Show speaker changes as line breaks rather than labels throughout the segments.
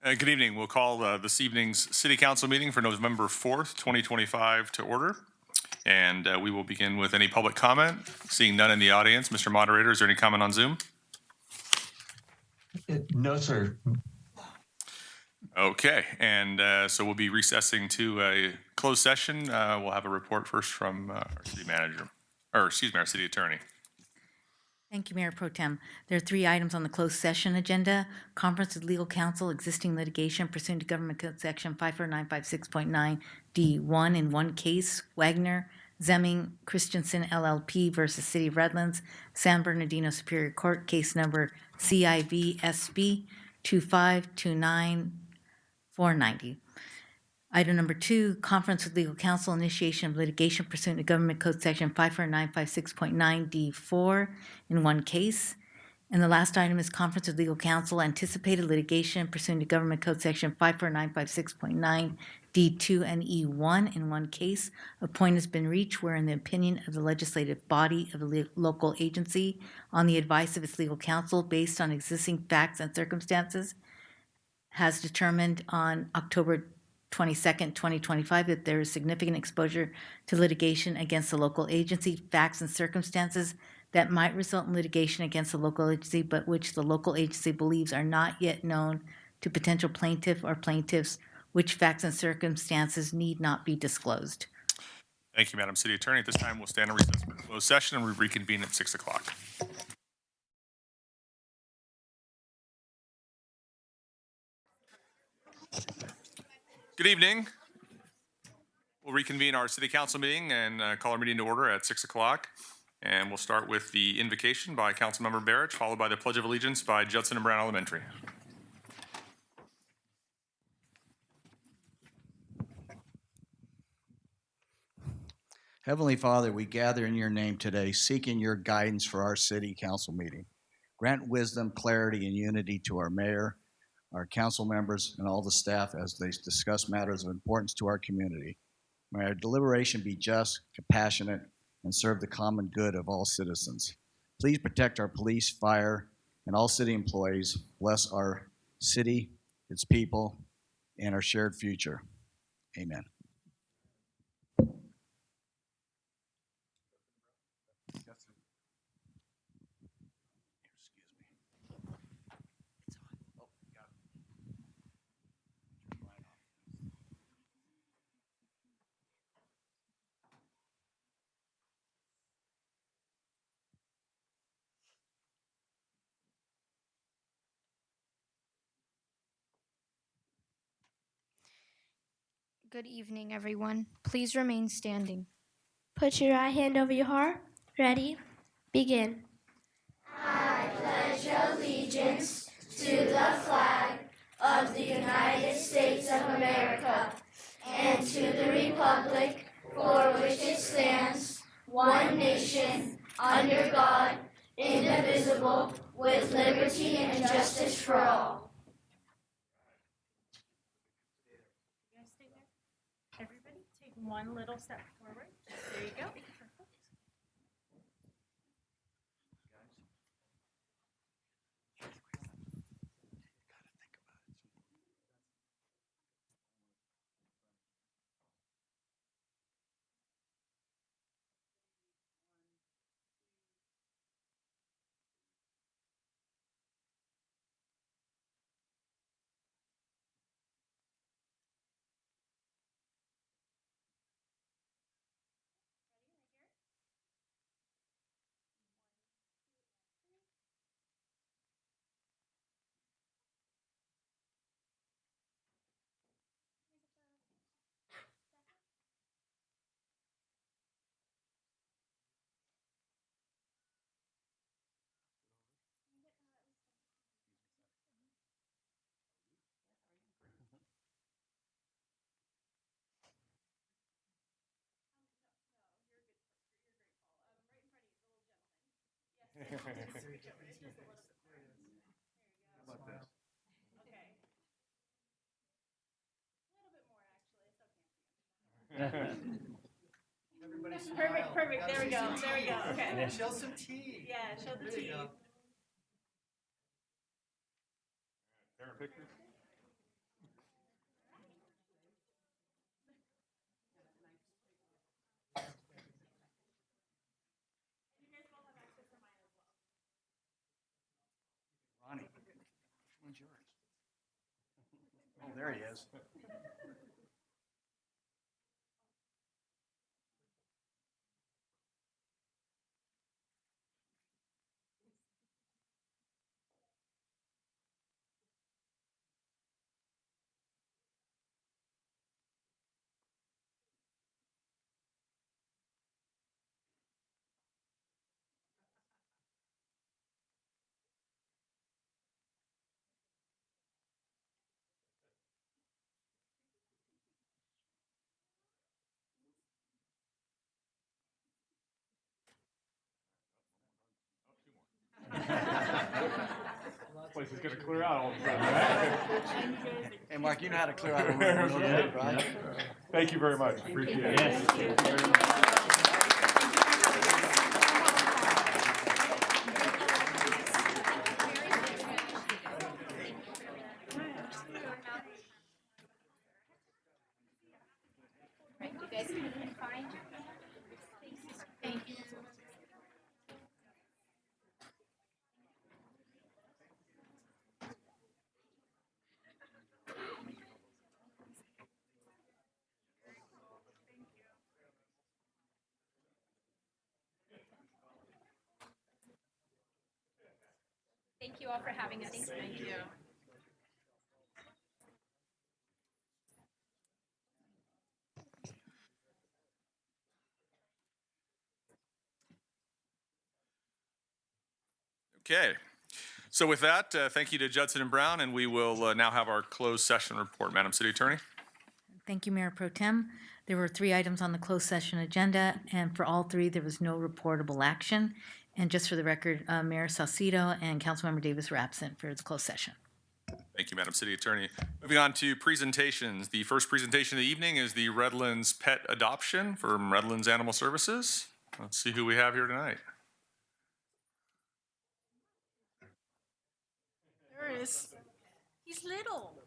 Good evening. We'll call this evening's City Council meeting for November 4th, 2025 to order. And we will begin with any public comment. Seeing none in the audience, Mr. Moderator, is there any comment on Zoom?
No, sir.
Okay, and so we'll be recessing to a closed session. We'll have a report first from our city manager, or excuse me, our city attorney.
Thank you, Mayor Pro Tem. There are 3 items on the closed session agenda. Conference with legal counsel, existing litigation pursuant to Government Code Section 54956.9 D1 in one case, Wagner, Zemming, Christensen LLP versus City of Redlands, San Bernardino Superior Court, case number CIVSB 2529490. Item number 2, conference with legal counsel, initiation of litigation pursuant to Government Code Section 54956.9 D4 in one case. And the last item is conference with legal counsel, anticipated litigation pursuant to Government Code Section 54956.9 D2 and E1 in one case. A point has been reached wherein the opinion of the legislative body of a local agency on the advice of its legal counsel based on existing facts and circumstances has determined on October 22nd, 2025, that there is significant exposure to litigation against the local agency, facts and circumstances that might result in litigation against the local agency, but which the local agency believes are not yet known to potential plaintiff or plaintiffs, which facts and circumstances need not be disclosed.
Thank you, Madam City Attorney. At this time, we'll stand in recess for closed session and we reconvene at 6 o'clock. Good evening. We'll reconvene our City Council meeting and call our meeting to order at 6 o'clock. And we'll start with the invocation by Councilmember Barrett, followed by the Pledge of Allegiance by Judson and Brown Elementary.
Heavenly Father, we gather in your name today, seeking your guidance for our city council meeting. Grant wisdom, clarity, and unity to our mayor, our council members, and all the staff as they discuss matters of importance to our community. May our deliberation be just, compassionate, and serve the common good of all citizens. Please protect our police, fire, and all city employees. Bless our city, its people, and our shared future. Amen.
Good evening, everyone. Please remain standing.
Put your right hand over your heart. Ready? Begin.
I pledge allegiance to the flag of the United States of America and to the republic for which it stands, one nation, under God, indivisible, with liberty and justice for all.
Everybody take one little step forward. There you go. Perfect. Perfect. There we go. Okay.
Show some teeth.
Yeah, show the teeth.
Pictures?
There he is.
Place is gonna clear out all of a sudden, right?
Hey, Mark, you know how to clear out a room real quick, right?
Thank you very much. Appreciate it. Yes. Thank you very much.
Thank you all for having us. Thank you.
Okay. So with that, thank you to Judson and Brown, and we will now have our closed session report. Madam City Attorney?
Thank you, Mayor Pro Tem. There were 3 items on the closed session agenda, and for all 3, there was no reportable action. And just for the record, Mayor Salcido and Councilmember Davis were absent for the closed session.
Thank you, Madam City Attorney. Moving on to presentations. The first presentation of the evening is the Redlands Pet Adoption from Redlands Animal Services. Let's see who we have here tonight.
There is. He's little.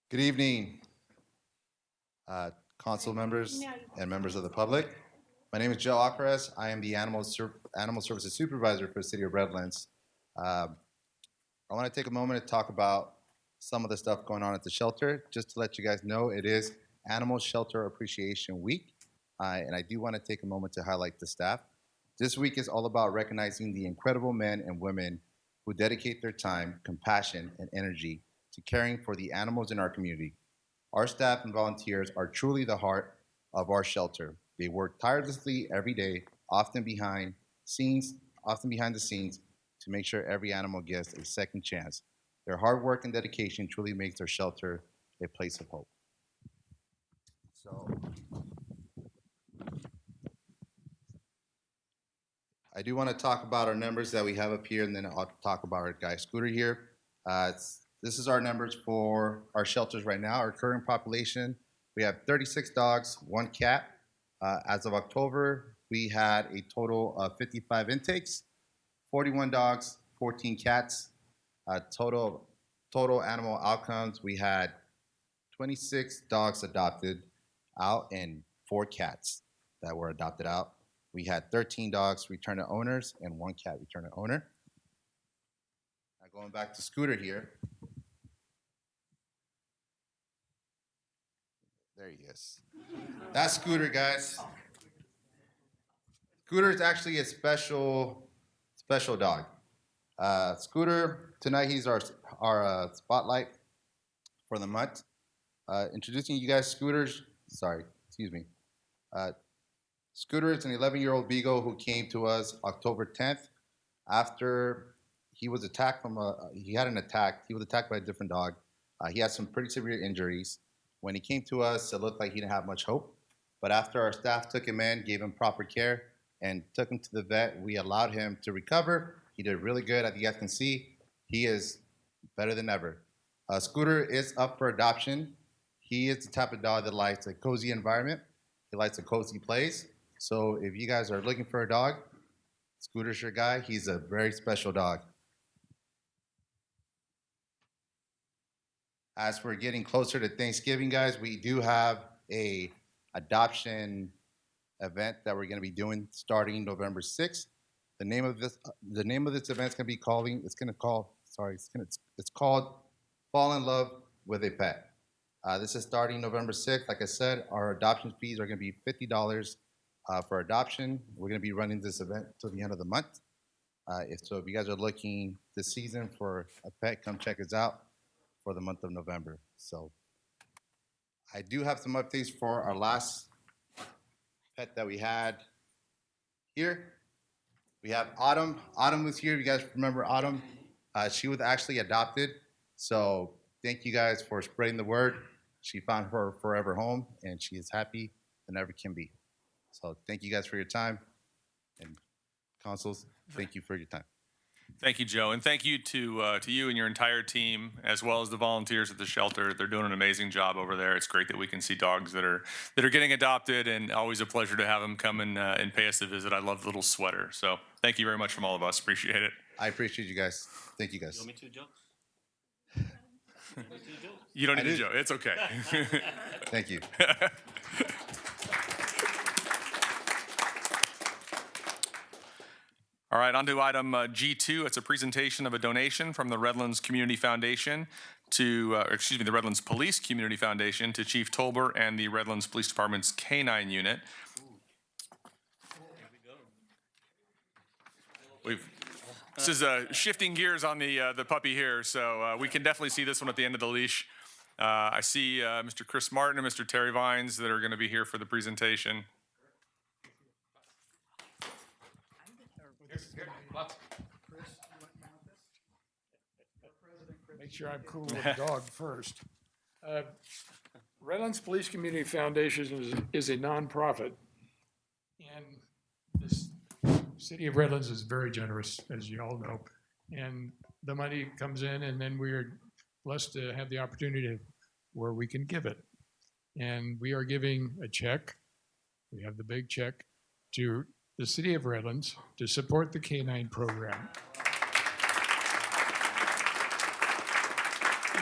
Good evening, council members and members of the public. My name is Joe Acres. I am the Animal Services Supervisor for the City of Redlands. I want to take a moment to talk about some of the stuff going on at the shelter. Just to let you guys know, it is Animal Shelter Appreciation Week, and I do want to take a moment to highlight the staff. This week is all about recognizing the incredible men and women who dedicate their time, compassion, and energy to caring for the animals in our community. Our staff and volunteers are truly the heart of our shelter. They work tirelessly every day, often behind the scenes, to make sure every animal gets a second chance. Their hard work and dedication truly makes their shelter a place of hope. So, I do want to talk about our numbers that we have up here, and then I'll talk about our guy Scooter here. This is our numbers for our shelters right now. Our current population, we have 36 dogs, 1 cat. As of October, we had a total of 55 intakes, 41 dogs, 14 cats. Total animal outcomes, we had 26 dogs adopted out and 4 cats that were adopted out. We had 13 dogs returned to owners and 1 cat returned to owner. Now going back to Scooter here. There he is. That's Scooter, guys. Scooter is actually a special dog. Scooter, tonight he's our spotlight for the month. Introducing you guys, Scooter is an 11-year-old beagle who came to us October 10th after he was attacked he was attacked by a different dog. He had some pretty severe injuries. When he came to us, it looked like he didn't have much hope. But after our staff took him in, gave him proper care, and took him to the vet, we allowed him to recover. He did really good. As you guys can see, he is better than ever. Scooter is up for adoption. He is the type of dog that likes a cozy environment. He likes a cozy place. So if you guys are looking for a dog, Scooter's your guy. He's a very special dog. As we're getting closer to Thanksgiving, guys, we do have a adoption event that we're going to be doing starting November 6th. The name of this event is going to be it's called Fall in Love with a Pet. This is starting November 6th. Like I said, our adoption fees are going to be $50 for adoption. We're going to be running this event till the end of the month. If you guys are looking this season for a pet, come check us out for the month of November. So I do have some updates for our last pet that we had here. We have Autumn. Autumn was here. You guys remember Autumn? She was actually adopted. So thank you guys for spreading the word. She found her forever home, and she is happy than ever can be. So thank you guys for your time. And Counsels, thank you for your time.
Thank you, Joe, and thank you to you and your entire team, as well as the volunteers at the shelter. They're doing an amazing job over there. It's great that we can see dogs that are getting adopted, and always a pleasure to have them come and pay us a visit. I love the little sweater. So thank you very much from all of us. Appreciate it.
I appreciate you guys. Thank you guys.
You want me to, Joe?
You don't
I
need to,
do.
Joe. It's okay.
Thank you.
All right, on to item G2. It's a presentation of a donation from the Redlands Community Foundation to, the Redlands Police Community Foundation to Chief Tolber and the Redlands Police Department's K-9 unit. This is shifting gears on the puppy here, so we can definitely see this one at the end of the leash. I see Mr. Chris Martin and Mr. Terry Vines that are going to be here for the presentation.
Make sure I'm cool with the dog first. Redlands Police Community Foundation is a nonprofit, and this city of Redlands is very generous, as you all know. And the money comes in, and then we are blessed to have the opportunity where we can give it. And we are giving a check. We have the big check to the city of Redlands to support the K-9 program.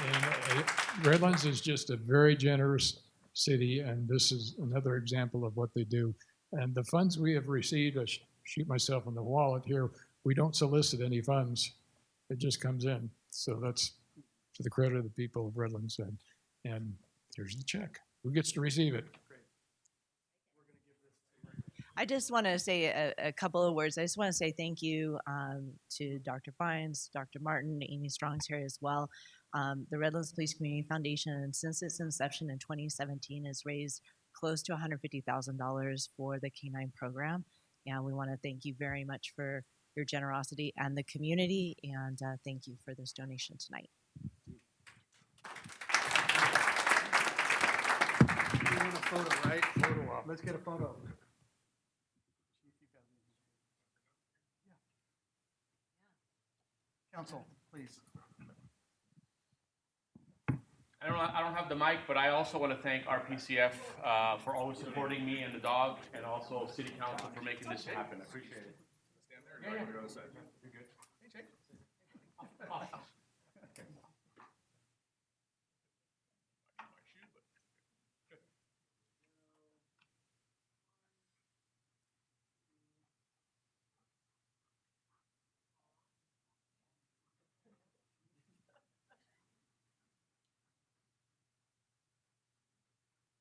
And Redlands is just a very generous city, and this is another example of what they do. And the funds we have received, I shoot myself in the wallet here, we don't solicit any funds. It just comes in. So that's to the credit of the people of Redlands. And here's the check. Who gets to receive it?
I just want to say a couple of words. I just want to say thank you to Dr. Fines, Dr. Martin, Amy Strong's here as well. The Redlands Police Community Foundation, since its inception in 2017, has raised close to $150,000 for the K-9 program. And we want to thank you very much for your generosity and the community, and thank you for this donation tonight.
We want a photo, right? Photo op. Let's get a photo. Counsel, please.
I don't have the mic, but I also want to thank our PCF for always supporting me and the dog, and also City Council for making this happen. I appreciate it.
Stand there. Yeah, yeah. You're good. Hey, Jake.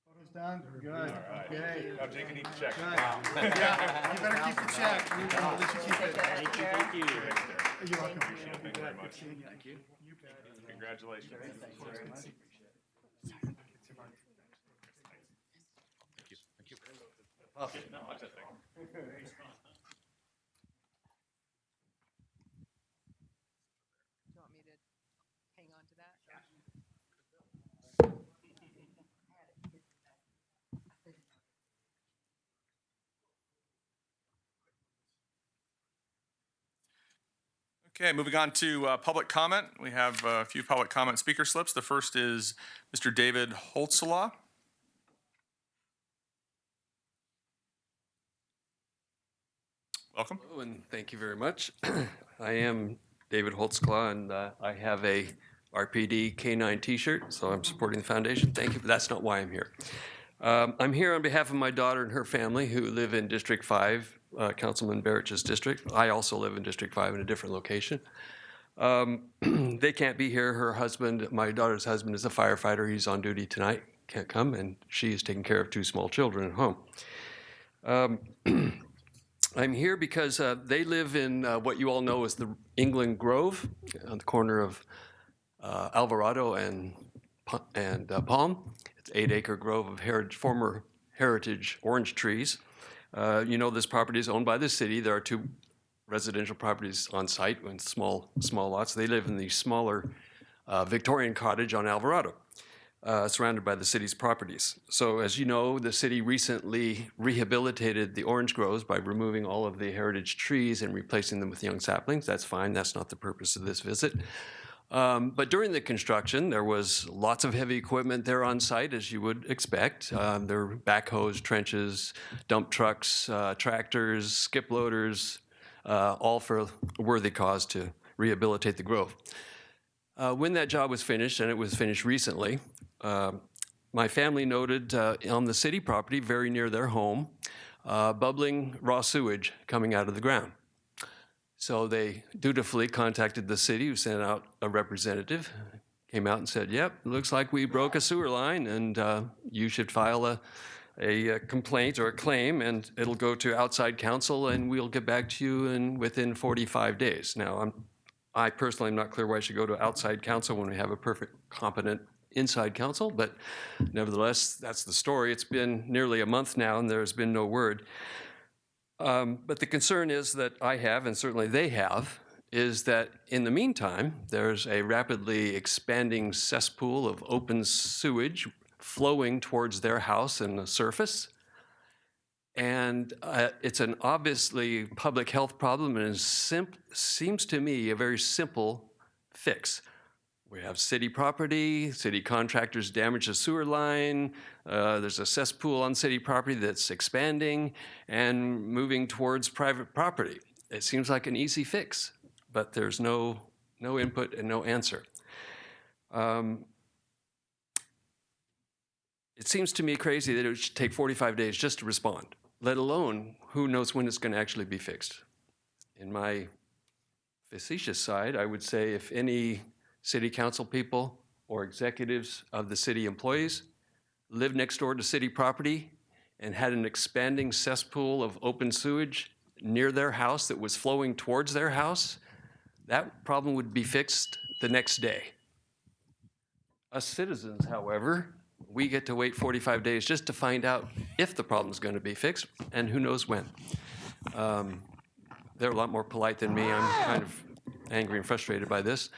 Photo's done? Good.
Right.
Okay.
Now Jake can eat the check.
Good. Yeah, you better keep the check. You know, let you keep it.
Thank you.
You're welcome.
Thank you very much.
Thank you. You bet.
Congratulations. No, that's a thing.
Do you want me to hang on to that?
Okay, moving on to public comment. We have a few public comment speaker slips. The first is Mr. David Holtzelaw. Welcome.
Hello, and thank you very much. I am David Holtzclaw, and I have a RPD K9 T-shirt, so I'm supporting the foundation. Thank you, but that's not why I'm here. I'm here on behalf of my daughter and her family who live in District 5, Councilman Barrett's district. I also live in District 5 in a different location. They can't be here. Her husband, my daughter's husband, is a firefighter. He's on duty tonight, can't come, and she is taking care of 2 small children at home. I'm here because they live in what you all know as the England Grove on the corner of Alvarado and Palm. It's an 8-acre grove of former heritage orange trees. You know this property is owned by the city. There are 2 residential properties on site and small lots. They live in the smaller Victorian cottage on Alvarado, surrounded by the city's properties. So as you know, the city recently rehabilitated the orange groves by removing all of the heritage trees and replacing them with young saplings. That's fine. That's not the purpose of this visit. But during the construction, there was lots of heavy equipment there on site, as you would expect. There were backhoes, trenches, dump trucks, tractors, skip loaders, all for a worthy cause to rehabilitate the grove. When that job was finished, and it was finished recently, my family noted on the city property, very near their home, bubbling raw sewage coming out of the ground. So they dutifully contacted the city, who sent out a representative, came out and said, yep, looks like we broke a sewer line, and you should file a complaint or a claim, and it'll go to outside counsel, and we'll get back to you within 45 days. Now, I personally am not clear why I should go to outside counsel when we have a perfect, competent inside counsel, but nevertheless, that's the story. It's been nearly a month now, and there's been no word. But the concern is that I have, and certainly they have, is that in the meantime, there's a rapidly expanding cesspool of open sewage flowing towards their house and the surface. And it's an obviously public health problem, and seems to me a very simple fix. We have city property, city contractors damage a sewer line, there's a cesspool on city property that's expanding and moving towards private property. It seems like an easy fix, but there's no input and no answer. It seems to me crazy that it should take 45 days just to respond, let alone who knows when it's going to actually be fixed. In my facetious side, I would say if any city council people or executives of the city employees lived next door to city property and had an expanding cesspool of open sewage near their house that was flowing towards their house, that problem would be fixed the next day. Us citizens, however, we get to wait 45 days just to find out if the problem is going to be fixed, and who knows when. They're a lot more polite than me. I'm kind of angry and frustrated by this.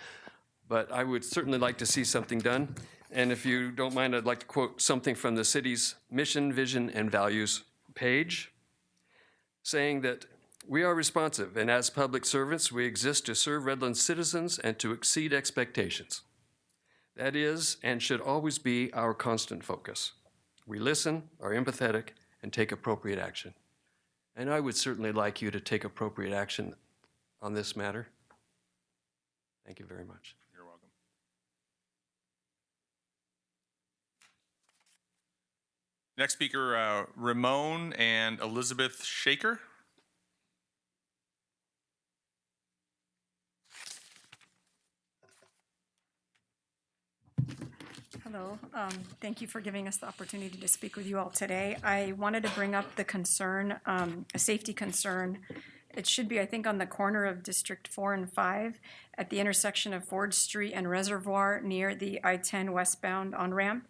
But I would certainly like to see something done. And if you don't mind, I'd like to quote something from the city's mission, vision, and values page, saying that we are responsive, and as public servants, we exist to serve Redlands citizens and to exceed expectations. That is, and should always be, our constant focus. We listen, are empathetic, and take appropriate action. And I would certainly like you to take appropriate action on this matter. Thank you very much.
You're welcome. Next speaker, Ramon and Elizabeth Shaker.
Hello. Thank you for giving us the opportunity to speak with you all today. I wanted to bring up the concern, a safety concern. It should be, I think, on the corner of District 4 and 5 at the intersection of Ford Street and Reservoir near the I-10 westbound on-ramp.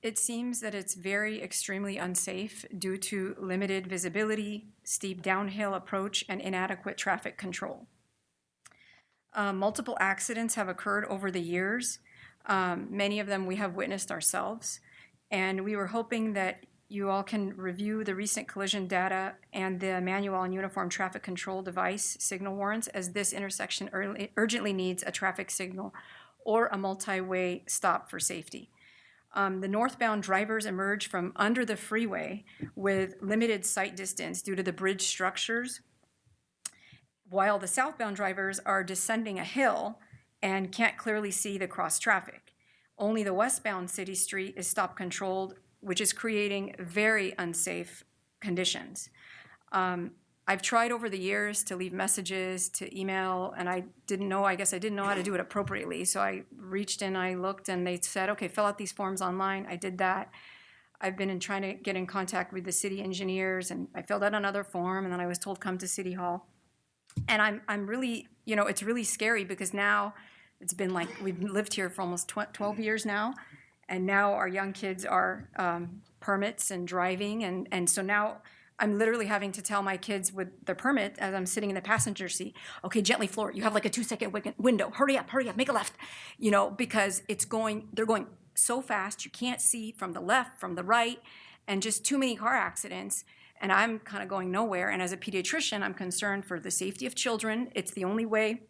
It seems that it's very extremely unsafe due to limited visibility, steep downhill approach, and inadequate traffic control. Multiple accidents have occurred over the years. Many of them we have witnessed ourselves, and we were hoping that you all can review the recent collision data and the manual and uniform traffic control device signal warrants, as this intersection urgently needs a traffic signal or a multi-way stop for safety. The northbound drivers emerge from under the freeway with limited sight distance due to the bridge structures, while the southbound drivers are descending a hill and can't clearly see the cross traffic. Only the westbound city street is stop controlled, which is creating very unsafe conditions. I've tried over the years to leave messages, to email, and I guess I didn't know how to do it appropriately. So I reached in, I looked, and they said, okay, fill out these forms online. I did that. I've been trying to get in contact with the city engineers, and I filled out another form, and then I was told come to City Hall. And I'm really, it's really scary because now it's been like, we've lived here for almost 12 years now, and now our young kids are permits and driving, and so now I'm literally having to tell my kids with their permit as I'm sitting in the passenger seat, okay, gently floor it. You have like a 2-second window. Hurry up, make a left. Because they're going so fast, you can't see from the left, from the right, and just too many car accidents. And I'm kind of going nowhere. And as a pediatrician, I'm concerned for the safety of children. It's the only way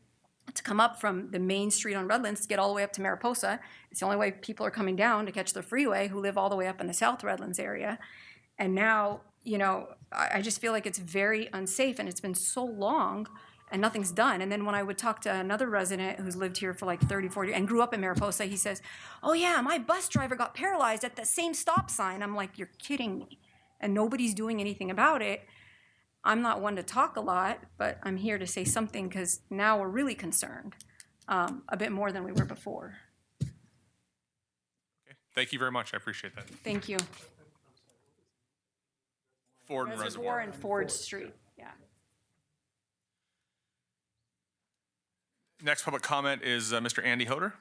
to come up from the main street on Redlands to get all the way up to Mariposa. It's the only way people are coming down to catch the freeway who live all the way up in the South Redlands area. And now, I just feel like it's very unsafe, and it's been so long and nothing's done. And then when I would talk to another resident who's lived here for like 30, 40 and grew up in Mariposa, he says, oh yeah, my bus driver got paralyzed at the same stop sign. I'm like, you're kidding me. And nobody's doing anything about it. I'm not one to talk a lot, but I'm here to say something because now we're really concerned a bit more than we were before.
Okay. Thank you very much. I appreciate that.
Thank you.
Ford and
Reservoir
Reservoir.
and Ford Street, yeah.
Next public comment is Mr. Andy Hoder.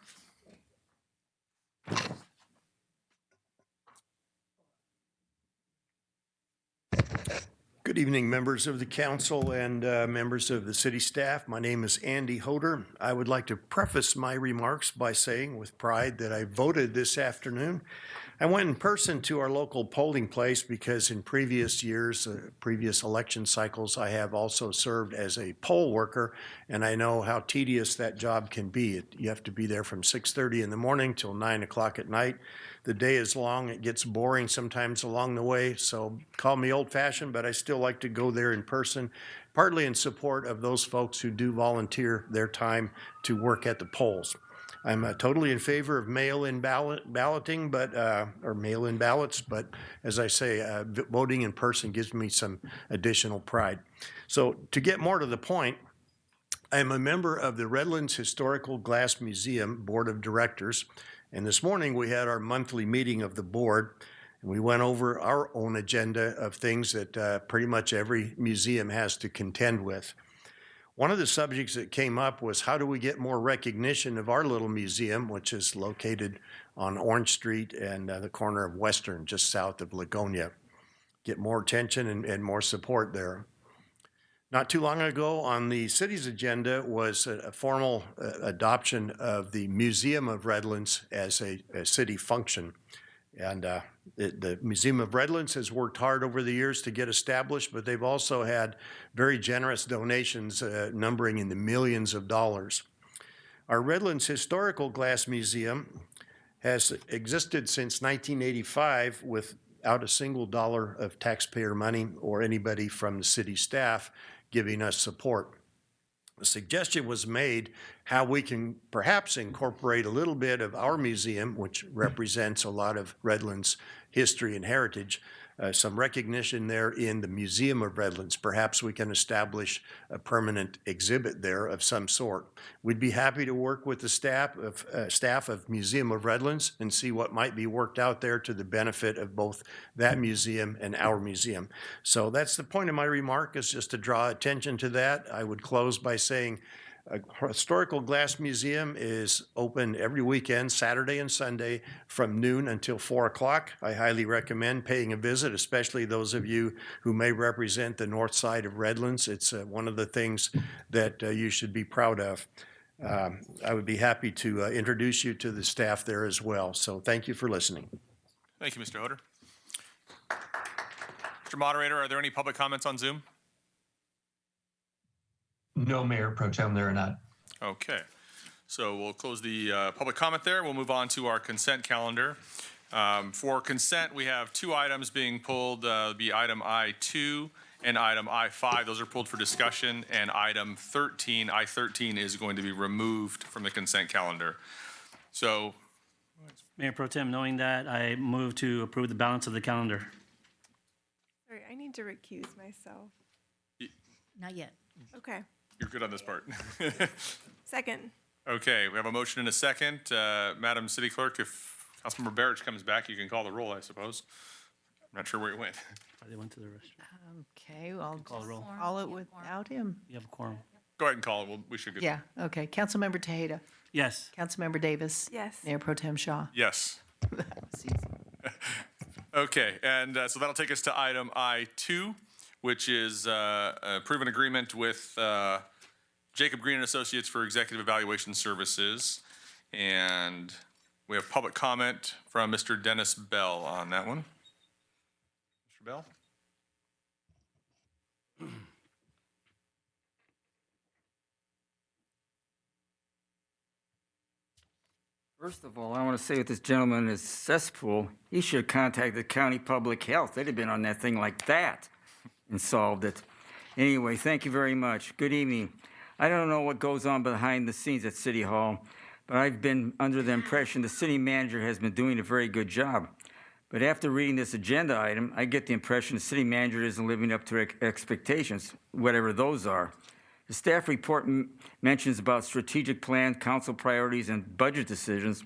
Good evening, members of the council and members of the city staff. My name is Andy Hoder. I would like to preface my remarks by saying with pride that I voted this afternoon. I went in person to our local polling place because in previous years, previous election cycles, I have also served as a poll worker, and I know how tedious that job can be. You have to be there from 6:30 in the morning till 9 o'clock at night. The day is long. It gets boring sometimes along the way, so call me old-fashioned, but I still like to go there in person, partly in support of those folks who do volunteer their time to work at the polls. I'm totally in favor of mail-in balloting, or mail-in ballots, but as I say, voting in person gives me some additional pride. So to get more to the point, I am a member of the Redlands Historical Glass Museum Board of Directors, and this morning we had our monthly meeting of the board, and we went over our own agenda of things that pretty much every museum has to contend with. One of the subjects that came up was how do we get more recognition of our little museum, which is located on Orange Street and the corner of Western, just south of Ligonia. Get more attention and more support there. Not too long ago on the city's agenda was a formal adoption of the Museum of Redlands as a city function. And the Museum of Redlands has worked hard over the years to get established, but they've also had very generous donations numbering in the millions of dollars. Our Redlands Historical Glass Museum has existed since 1985 without a single dollar of taxpayer money or anybody from the city staff giving us support. A suggestion was made how we can perhaps incorporate a little bit of our museum, which represents a lot of Redlands history and heritage, some recognition there in the Museum of Redlands. Perhaps we can establish a permanent exhibit there of some sort. We'd be happy to work with the staff of Museum of Redlands and see what might be worked out there to the benefit of both that museum and our museum. So that's the point of my remark, is just to draw attention to that. I would close by saying a historical glass museum is open every weekend, Saturday and Sunday, from noon until 4 o'clock. I highly recommend paying a visit, especially those of you who may represent the north side of Redlands. It's one of the things that you should be proud of. I would be happy to introduce you to the staff there as well. So thank you for listening.
Thank you, Mr. Hoder. Mr. Moderator, are there any public comments on Zoom?
No, Mayor Pro Tem, there are not.
Okay, so we'll close the public comment there. We'll move on to our consent calendar. For consent, we have two items being pulled, be item I2 and item I5. Those are pulled for discussion, and item 13, I13, is going to be removed from the consent calendar. So,
Mayor Pro Tem, knowing that, I move to approve the balance of the calendar.
Sorry, I need to recuse myself.
Not yet.
Okay.
you're good on this part.
Second.
Okay, we have a motion and a second. Madam City Clerk, if Councilmember Barrich comes back, you can call the roll, I suppose. I'm not sure where he went.
They went to the restroom.
Okay, well,
Call the roll.
call it without him.
You have a quorum.
Go ahead and call it. We should get.
Yeah, okay. Councilmember Tejeda.
Yes.
Councilmember Davis.
Yes.
Mayor Pro Tem Shaw.
Yes.
That's easy.
Okay, and so that'll take us to item I2, which is approve an agreement with Jacob Green and Associates for executive evaluation services. And we have public comment from Mr. Dennis Bell on that one. Mr. Bell?
First of all, I want to say if this gentleman is cesspool, he should contact the county public health. They'd have been on that thing like that and solved it. Anyway, thank you very much. Good evening. I don't know what goes on behind the scenes at City Hall, but I've been under the impression the city manager has been doing a very good job. But after reading this agenda item, I get the impression the city manager isn't living up to expectations, whatever those are. The staff report mentions about strategic plan, council priorities, and budget decisions,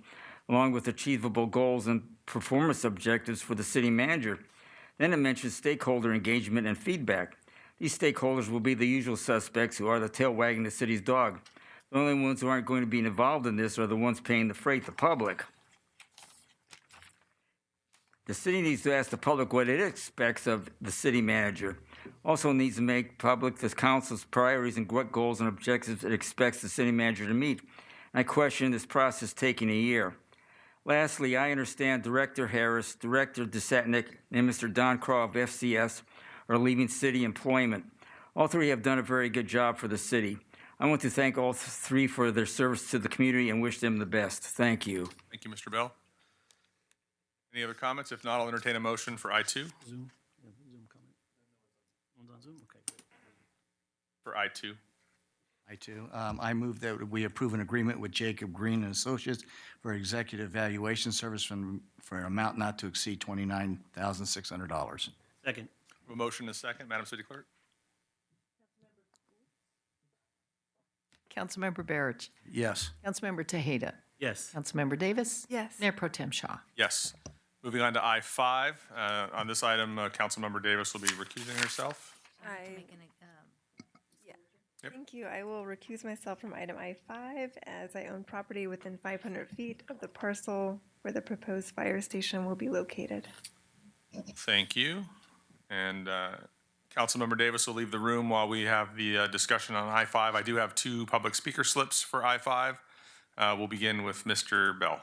along with achievable goals and performance objectives for the city manager. Then it mentions stakeholder engagement and feedback. These stakeholders will be the usual suspects who are the tail wagging the city's dog. The only ones who aren't going to be involved in this are the ones paying the freight, the public. The city needs to ask the public what it expects of the city manager. Also needs to make public the council's priorities and what goals and objectives it expects the city manager to meet. I question this process taking a year. Lastly, I understand Director Harris, Director DeSatnik, and Mr. Don Craw of FCS are leaving city employment. All three have done a very good job for the city. I want to thank all three for their service to the community and wish them the best. Thank you.
Thank you, Mr. Bell. Any other comments? If not, I'll entertain a motion for I2.
Zoom. Zoom comment. One's on Zoom? Okay.
For I2.
I move that we approve an agreement with Jacob Green and Associates for executive evaluation service for an amount not to exceed $29,600.
Second.
A motion and a second. Madam City Clerk?
Councilmember Barrich.
Yes.
Councilmember Tejeda.
Yes.
Councilmember Davis.
Yes.
Mayor Pro Tem Shaw.
Yes. Moving on to I5. On this item, Councilmember Davis will be recusing herself. Yep.
Thank you. I will recuse myself from item I5 as I own property within 500 feet of the parcel where the proposed fire station will be located.
Thank you. And Councilmember Davis will leave the room while we have the discussion on I5. I do have two public speaker slips for I5. We'll begin with Mr. Bell.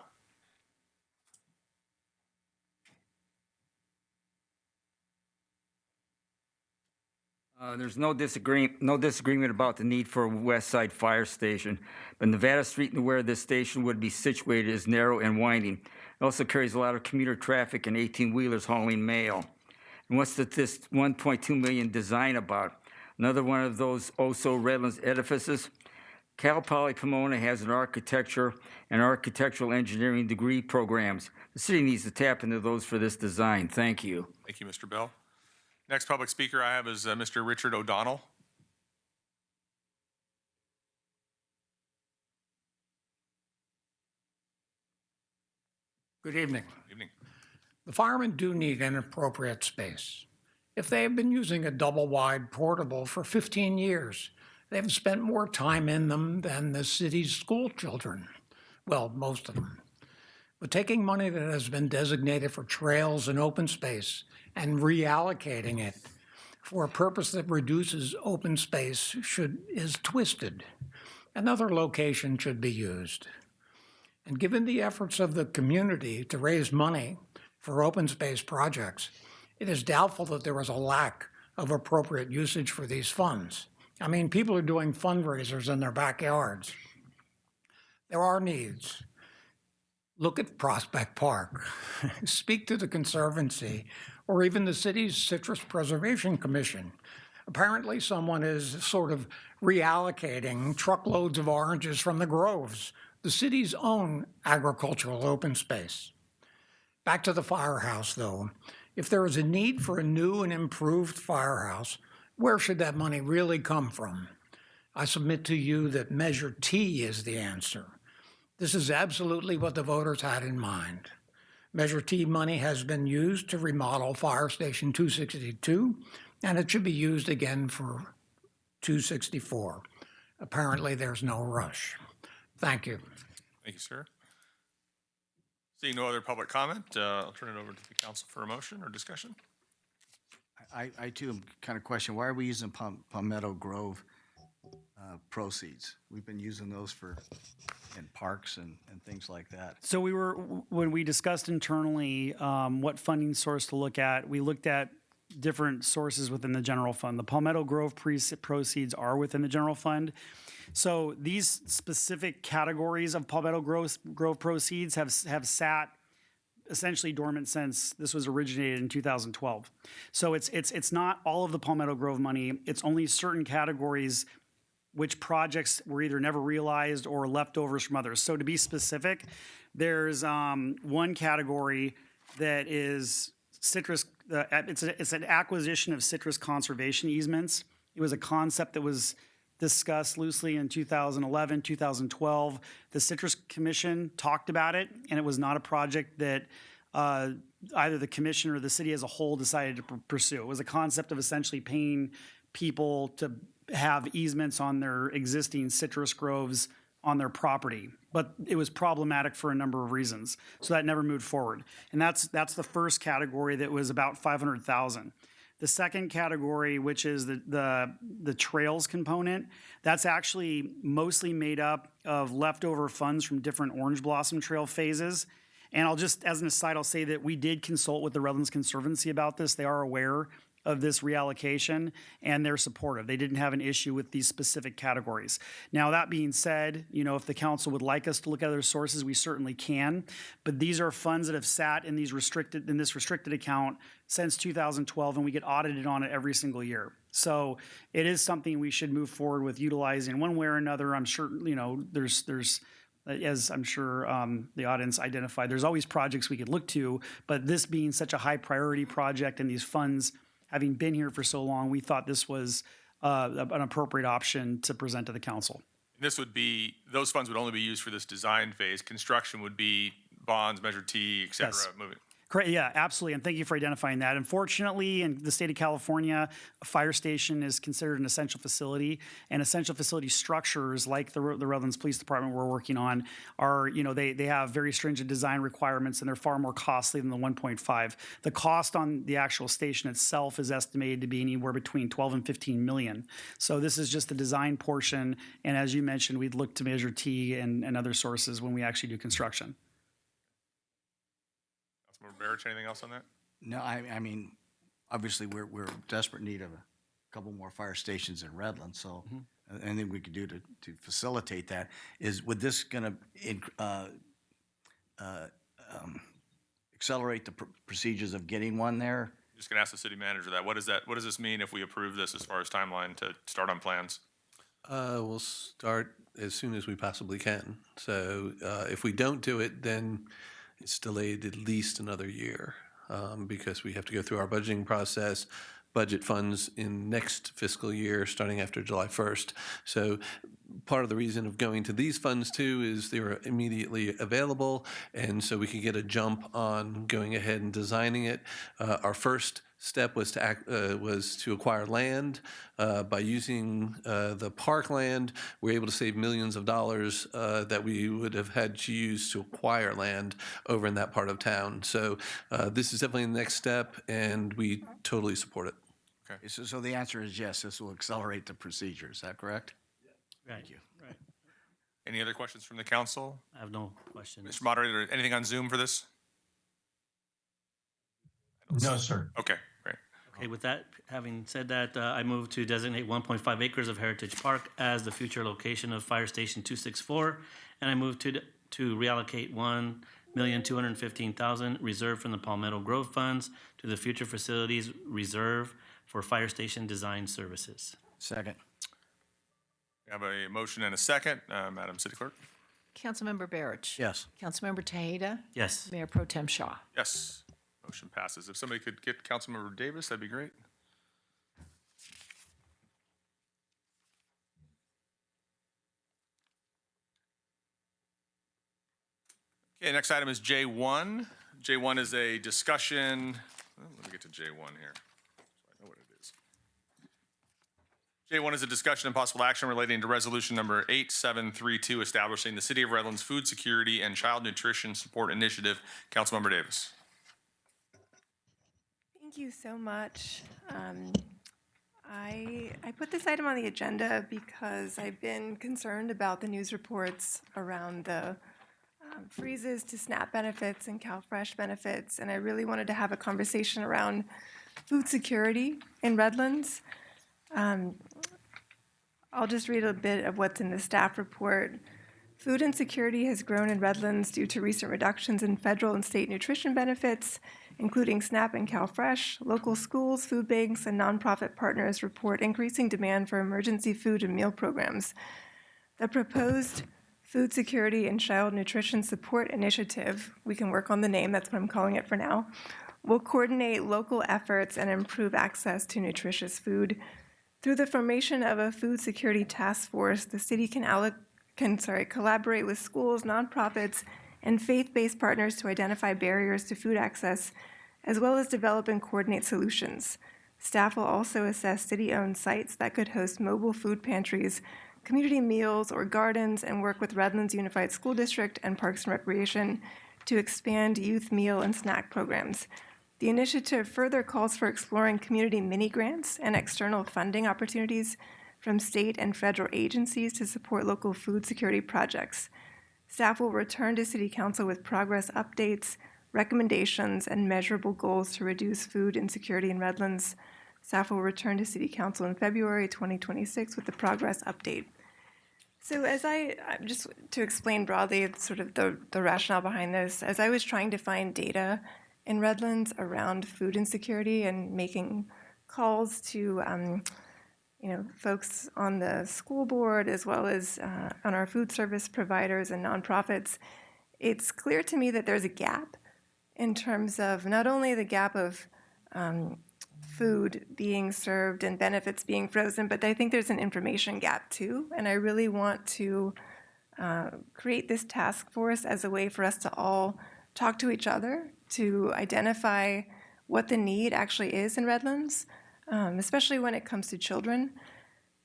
There's no disagreement about the need for a West Side Fire Station, but Nevada Street and where this station would be situated is narrow and winding. It also carries a lot of commuter traffic and 18-wheelers hauling mail. And what's this $1.2 million design about? Another one of those Redlands edifices? Cal Poly Pomona has an architecture and architectural engineering degree programs. The city needs to tap into those for this design. Thank you.
Thank you, Mr. Bell. Next public speaker I have is Mr. Richard O'Donnell.
Good evening.
Good evening.
The firemen do need an appropriate space. If they have been using a double-wide portable for 15 years, they've spent more time in them than the city's school children. Well, most of them. But taking money that has been designated for trails and open space and reallocating it for a purpose that reduces open space is twisted. Another location should be used. And given the efforts of the community to raise money for open space projects, it is doubtful that there was a lack of appropriate usage for these funds. I mean, people are doing fundraisers in their backyards. There are needs. Look at Prospect Park. Speak to the Conservancy or even the city's Citrus Preservation Commission. Apparently, someone is sort of reallocating truckloads of oranges from the groves, the city's own agricultural open space. Back to the firehouse, though. If there is a need for a new and improved firehouse, where should that money really come from? I submit to you that Measure T is the answer. This is absolutely what the voters had in mind. Measure T money has been used to remodel Fire Station 262, and it should be used again for 264. Apparently, there's no rush. Thank you.
Thank you, sir. Seeing no other public comment, I'll turn it over to the council for a motion or discussion.
I too am kind of question, why are we using Palmetto Grove proceeds? We've been using those in parks and things like that.
So when we discussed internally what funding source to look at, we looked at different sources within the general fund. The Palmetto Grove proceeds are within the general fund. So these specific categories of Palmetto Grove proceeds have sat essentially dormant since this was originated in 2012. So it's not all of the Palmetto Grove money. It's only certain categories which projects were either never realized or leftovers from others. So to be specific, there's one category that is citrus. It's an acquisition of citrus conservation easements. It was a concept that was discussed loosely in 2011, 2012. The Citrus Commission talked about it, and it was not a project that either the commission or the city as a whole decided to pursue. It was a concept of essentially paying people to have easements on their existing citrus groves on their property. But it was problematic for a number of reasons. So that never moved forward. And that's the first category that was about $500,000. The second category, which is the trails component, that's actually mostly made up of leftover funds from different Orange Blossom Trail phases. And I'll just, as an aside, I'll say that we did consult with the Redlands Conservancy about this. They are aware of this reallocation, and they're supportive. They didn't have an issue with these specific categories. Now, that being said, if the council would like us to look at other sources, we certainly can. But these are funds that have sat in this restricted account since 2012, and we get audited on it every single year. So it is something we should move forward with utilizing one way or another. I'm sure, there's as I'm sure the audience identified, there's always projects we could look to, but this being such a high priority project and these funds having been here for so long, we thought this was an appropriate option to present to the council.
Those funds would only be used for this design phase. Construction would be bonds, Measure T, et cetera,
Yes.
moving.
Correct. Yeah, absolutely. And thank you for identifying that. Unfortunately, in the state of California, a fire station is considered an essential facility, and essential facility structures like the Redlands Police Department we're working on are, they have very stringent design requirements, and they're far more costly than the 1.5. The cost on the actual station itself is estimated to be anywhere between 12 and 15 million. So this is just the design portion, and as you mentioned, we'd look to Measure T and other sources when we actually do construction.
Councilmember Barrett, anything else on that?
No, I mean, obviously, we're in desperate need of a couple more fire stations in Redlands, so anything we could do to facilitate that would this going to accelerate the procedures of getting one there?
Just going to ask the city manager that. What does this mean if we approve this as far as timeline to start on plans?
We'll start as soon as we possibly can. So if we don't do it, then it's delayed at least another year because we have to go through our budgeting process, budget funds in next fiscal year starting after July 1st. So part of the reason of going to these funds too is they were immediately available, and so we could get a jump on going ahead and designing it. Our first step was to acquire land. By using the parkland, we're able to save millions of dollars that we would have had to use to acquire land over in that part of town. So this is definitely the next step, and we totally support it.
Okay. So the answer is yes, this will accelerate the procedure. Is that correct?
Right.
Thank you.
Right.
Any other questions from the council?
I have no questions.
Mr. Moderator, anything on Zoom for this?
No, sir.
Okay, great.
Okay, with that, having said that, I move to designate 1.5 acres of Heritage Park as the future location of Fire Station 264, and I move to reallocate $1 $1,215,000 reserved from the Palmetto Grove funds to the Future Facilities Reserve for Fire Station Design Services.
Second.
We have a motion and a second. Madam City Clerk?
Councilmember Barrich.
Yes.
Councilmember Tejeda.
Yes.
Mayor Pro Tem Shaw.
Yes. Motion passes. If somebody could get Councilmember Davis, that'd be great. Okay, next item is J1. J1 is a discussion. Let me get to J1 here, so I know what it is. J1 is a discussion and possible action relating to resolution number 8732, establishing the City of Redlands Food Security and Child Nutrition Support Initiative. Councilmember Davis.
Thank you so much. I put this item on the agenda because I've been concerned about the news reports around the freezes to SNAP benefits and CalFresh benefits, and I really wanted to have a conversation around food security in Redlands. I'll just read a bit of what's in the staff report. Food insecurity has grown in Redlands due to recent reductions in federal and state nutrition benefits, including SNAP and CalFresh. Local schools, food banks, and nonprofit partners report increasing demand for emergency food and meal programs. The proposed Food Security and Child Nutrition Support Initiative, we can work on the name, that's what I'm calling it for now, will coordinate local efforts and improve access to nutritious food. Through the formation of a food security task force, the city can collaborate with schools, nonprofits, and faith-based partners to identify barriers to food access, as well as develop and coordinate solutions. Staff will also assess city-owned sites that could host mobile food pantries, community meals, or gardens, and work with Redlands Unified School District and Parks and Recreation to expand youth meal and snack programs. The initiative further calls for exploring community mini-grants and external funding opportunities from state and federal agencies to support local food security projects. Staff will return to City Council with progress updates, recommendations, and measurable goals to reduce food insecurity in Redlands. Staff will return to City Council in February 2026 with the progress update. So just to explain broadly sort of the rationale behind this, as I was trying to find data in Redlands around food insecurity and making calls to folks on the school board as well as on our food service providers and nonprofits, it's clear to me that there's a gap in terms of not only the gap of food being served and benefits being frozen, but I think there's an information gap too. And I really want to create this task force as a way for us to all talk to each other to identify what the need actually is in Redlands, especially when it comes to children.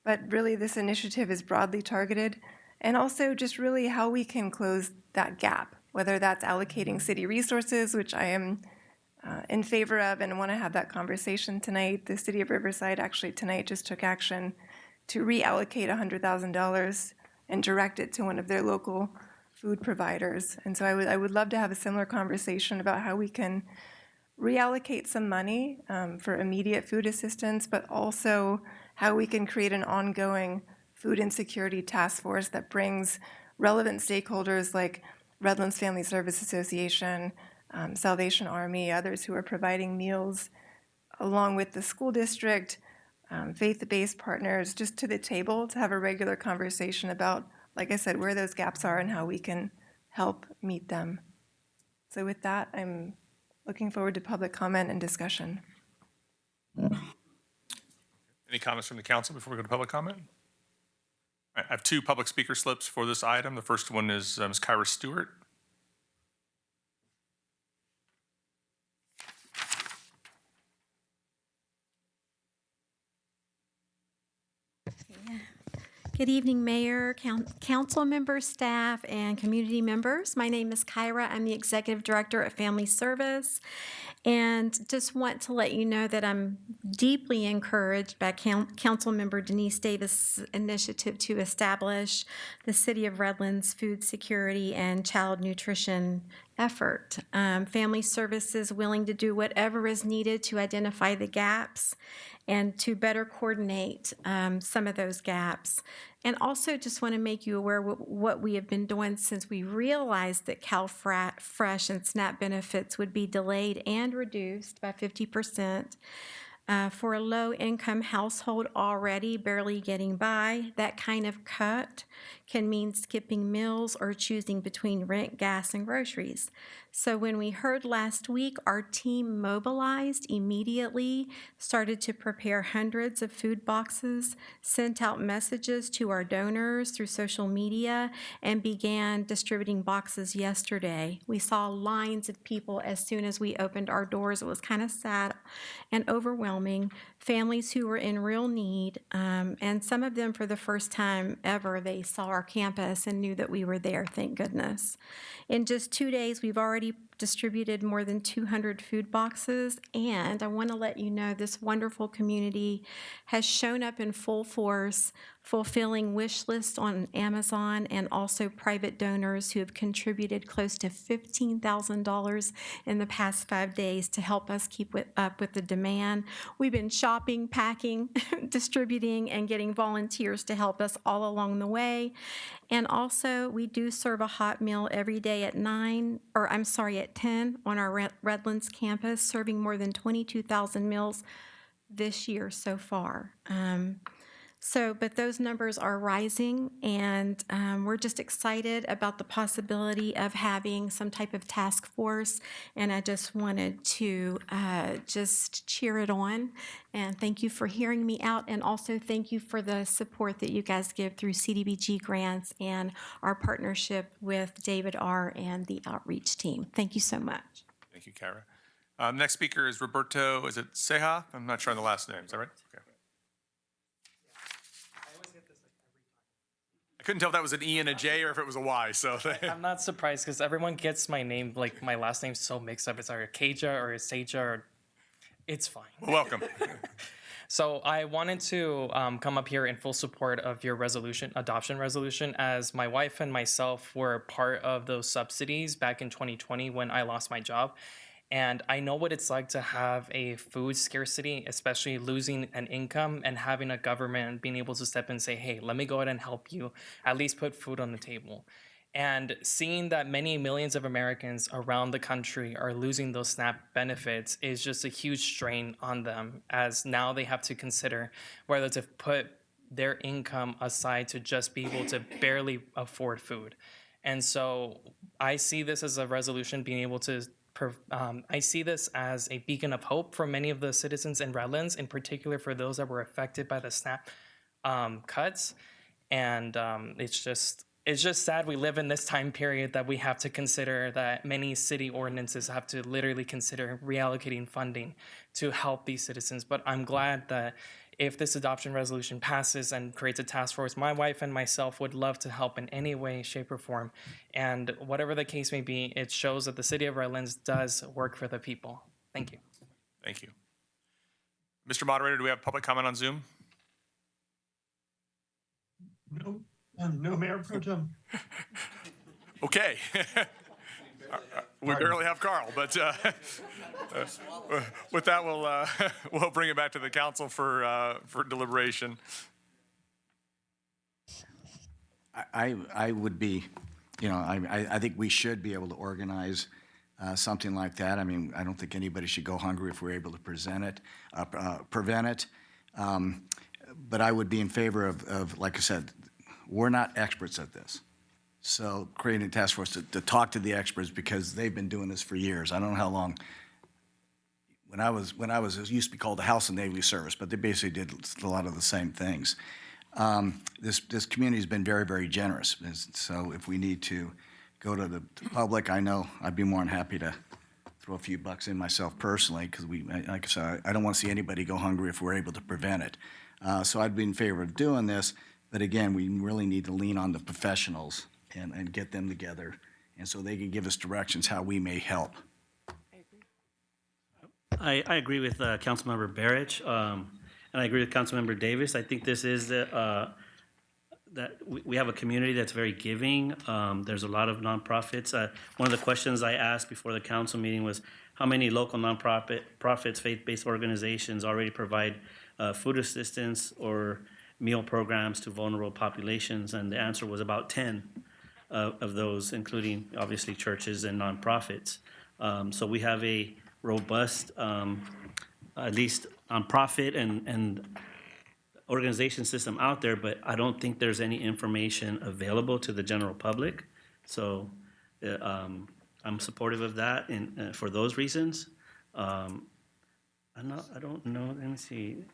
But really this initiative is broadly targeted, and also just really how we can close that gap, whether that's allocating city resources, which I am in favor of and want to have that conversation tonight. The City of Riverside actually tonight just took action to reallocate $100,000 and direct it to one of their local food providers. And so I would love to have a similar conversation about how we can reallocate some money for immediate food assistance, but also how we can create an ongoing food insecurity task force that brings relevant stakeholders like Redlands Family Service Association, Salvation Army, others who are providing meals, along with the school district, faith-based partners, just to the table to have a regular conversation about, like I said, where those gaps are and how we can help meet them. So with that, I'm looking forward to public comment and discussion.
Any comments from the council before we go to public comment? All right, I have two public speaker slips for this item. The first one is Ms. Kyra Stewart.
Good evening, Mayor, Council members, staff, and community members. My name is Kyra. I'm the Executive Director at Family Service, and just want to let you know that I'm deeply encouraged by Council Member Denise Davis' initiative to establish the City of Redlands Food Security and Child Nutrition effort. Family Services willing to do whatever is needed to identify the gaps and to better coordinate some of those gaps. And also just want to make you aware what we have been doing since we realized that CalFresh and SNAP benefits would be delayed and reduced by 50%. For a low-income household already barely getting by, that kind of cut can mean skipping meals or choosing between rent, gas, and groceries. So when we heard last week, our team mobilized immediately, started to prepare hundreds of food boxes, sent out messages to our donors through social media, and began distributing boxes yesterday. We saw lines of people as soon as we opened our doors. It was kind of sad and overwhelming. Families who were in real need, and some of them for the first time ever, they saw our campus and knew that we were there, thank goodness. In just 2 days, we've already distributed more than 200 food boxes, and I want to let you know this wonderful community has shown up in full force, fulfilling wish lists on Amazon and also private donors who have contributed close to $15,000 in the past 5 days to help us keep up with the demand. We've been shopping, packing, distributing, and getting volunteers to help us all along the way. And also, we do serve a hot meal every day at 10 on our Redlands campus, serving more than 22,000 meals this year so far. But those numbers are rising, and we're just excited about the possibility of having some type of task force, and I just wanted to just cheer it on, and thank you for hearing me out, and also thank you for the support that you guys give through CDBG grants and our partnership with David R. and the outreach team. Thank you so much.
Thank you, Kara. Next speaker is Roberto, is it Ceja? I'm not sure on the last name, is that right? Okay. I couldn't tell if that was an E and a J or if it was a Y, so.
I'm not surprised because everyone gets my name, like my last name, so mixed up. It's either Keja or Seja, or it's fine.
Well, welcome.
So I wanted to come up here in full support of your adoption resolution, as my wife and myself were part of those subsidies back in 2020 when I lost my job. And I know what it's like to have a food scarcity, especially losing an income and having a government being able to step in and say, hey, let me go ahead and help you, at least put food on the table. And seeing that many millions of Americans around the country are losing those SNAP benefits is just a huge strain on them, as now they have to consider whether to put their income aside to just be able to barely afford food. And so I see this as a resolution being able to I see this as a beacon of hope for many of the citizens in Redlands, in particular for those that were affected by the SNAP cuts. And it's just sad we live in this time period that we have to consider that many city ordinances have to literally consider reallocating funding to help these citizens. But I'm glad that if this adoption resolution passes and creates a task force, my wife and myself would love to help in any way, shape, or form. And whatever the case may be, it shows that the city of Redlands does work for the people. Thank you.
Thank you. Mr. Moderator, do we have public comment on Zoom?
No, Mayor Pro Tem.
Okay. We barely have Carl, but with that, we'll bring it back to the council for deliberation.
I would be, I think we should be able to organize something like that. I mean, I don't think anybody should go hungry if we're able to prevent it. But I would be in favor of, like I said, we're not experts at this. So creating a task force to talk to the experts, because they've been doing this for years. I don't know how long. When I was, it used to be called the House and Navy Service, but they basically did a lot of the same things. This community has been very, very generous. So if we need to go to the public, I know I'd be more than happy to throw a few bucks in myself personally, because like I said, I don't want to see anybody go hungry if we're able to prevent it. So I'd be in favor of doing this, but again, we really need to lean on the professionals and get them together, and so they can give us directions how we may help.
I agree with Councilmember Barrich, and I agree with Councilmember Davis. I think this is the that we have a community that's very giving. There's a lot of nonprofits. One of the questions I asked before the council meeting was how many local nonprofits, faith-based organizations already provide food assistance or meal programs to vulnerable populations, and the answer was about 10 of those, including obviously churches and nonprofits. So we have a robust, at least nonprofit and organization system out there, but I don't think there's any information available to the general public. So I'm supportive of that for those reasons. I don't know, let me see.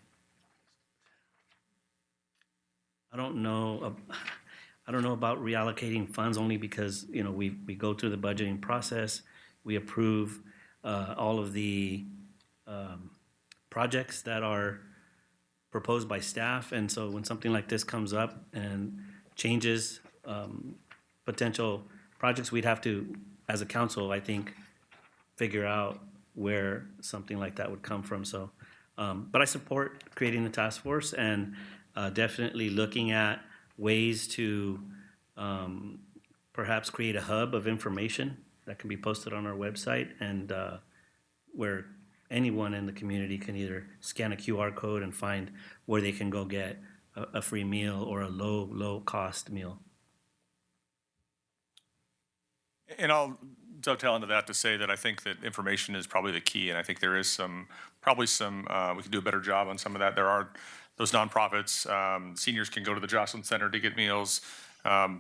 I don't know about reallocating funds only because, you know, we go through the budgeting process. We approve all of the projects that are proposed by staff. And so when something like this comes up and changes potential projects, we'd have to, as a council, I think, figure out where something like that would come from. So, but I support creating the task force and definitely looking at ways to perhaps create a hub of information that can be posted on our website and where anyone in the community can either scan a QR code and find where they can go get a free meal or a low cost meal.
And I'll dovetail into that to say that I think that information is probably the key, and I think there is probably some we could do a better job on some of that. There are those nonprofits. Seniors can go to the Jocelyn Center to get meals.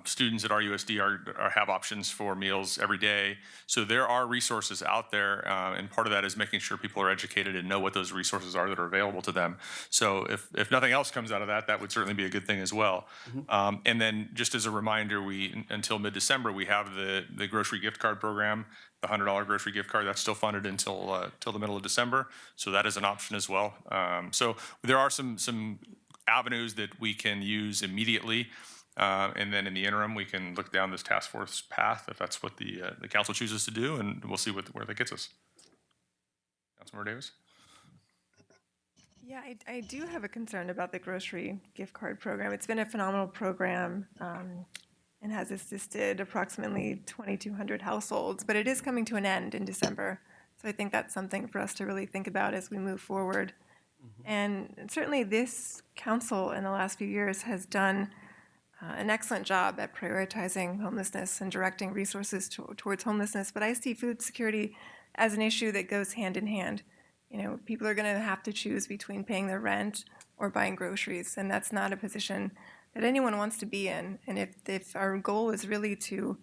Students at RUSD have options for meals every day. So there are resources out there, and part of that is making sure people are educated and know what those resources are that are available to them. So if nothing else comes out of that, that would certainly be a good thing as well. And then just as a reminder, until mid-December, we have the grocery gift card program, the $100 grocery gift card. That's still funded until the middle of December. So that is an option as well. So there are some avenues that we can use immediately. And then in the interim, we can look down this task force path if that's what the council chooses to do, and we'll see where that gets us. Councilmember Davis?
Yeah, I do have a concern about the grocery gift card program. It's been a phenomenal program and has assisted approximately 2,200 households, but it is coming to an end in December. So I think that's something for us to really think about as we move forward. And certainly this council in the last few years has done an excellent job at prioritizing homelessness and directing resources towards homelessness. But I see food security as an issue that goes hand in hand. You know, people are going to have to choose between paying their rent or buying groceries, and that's not a position that anyone wants to be in. And if our goal is really to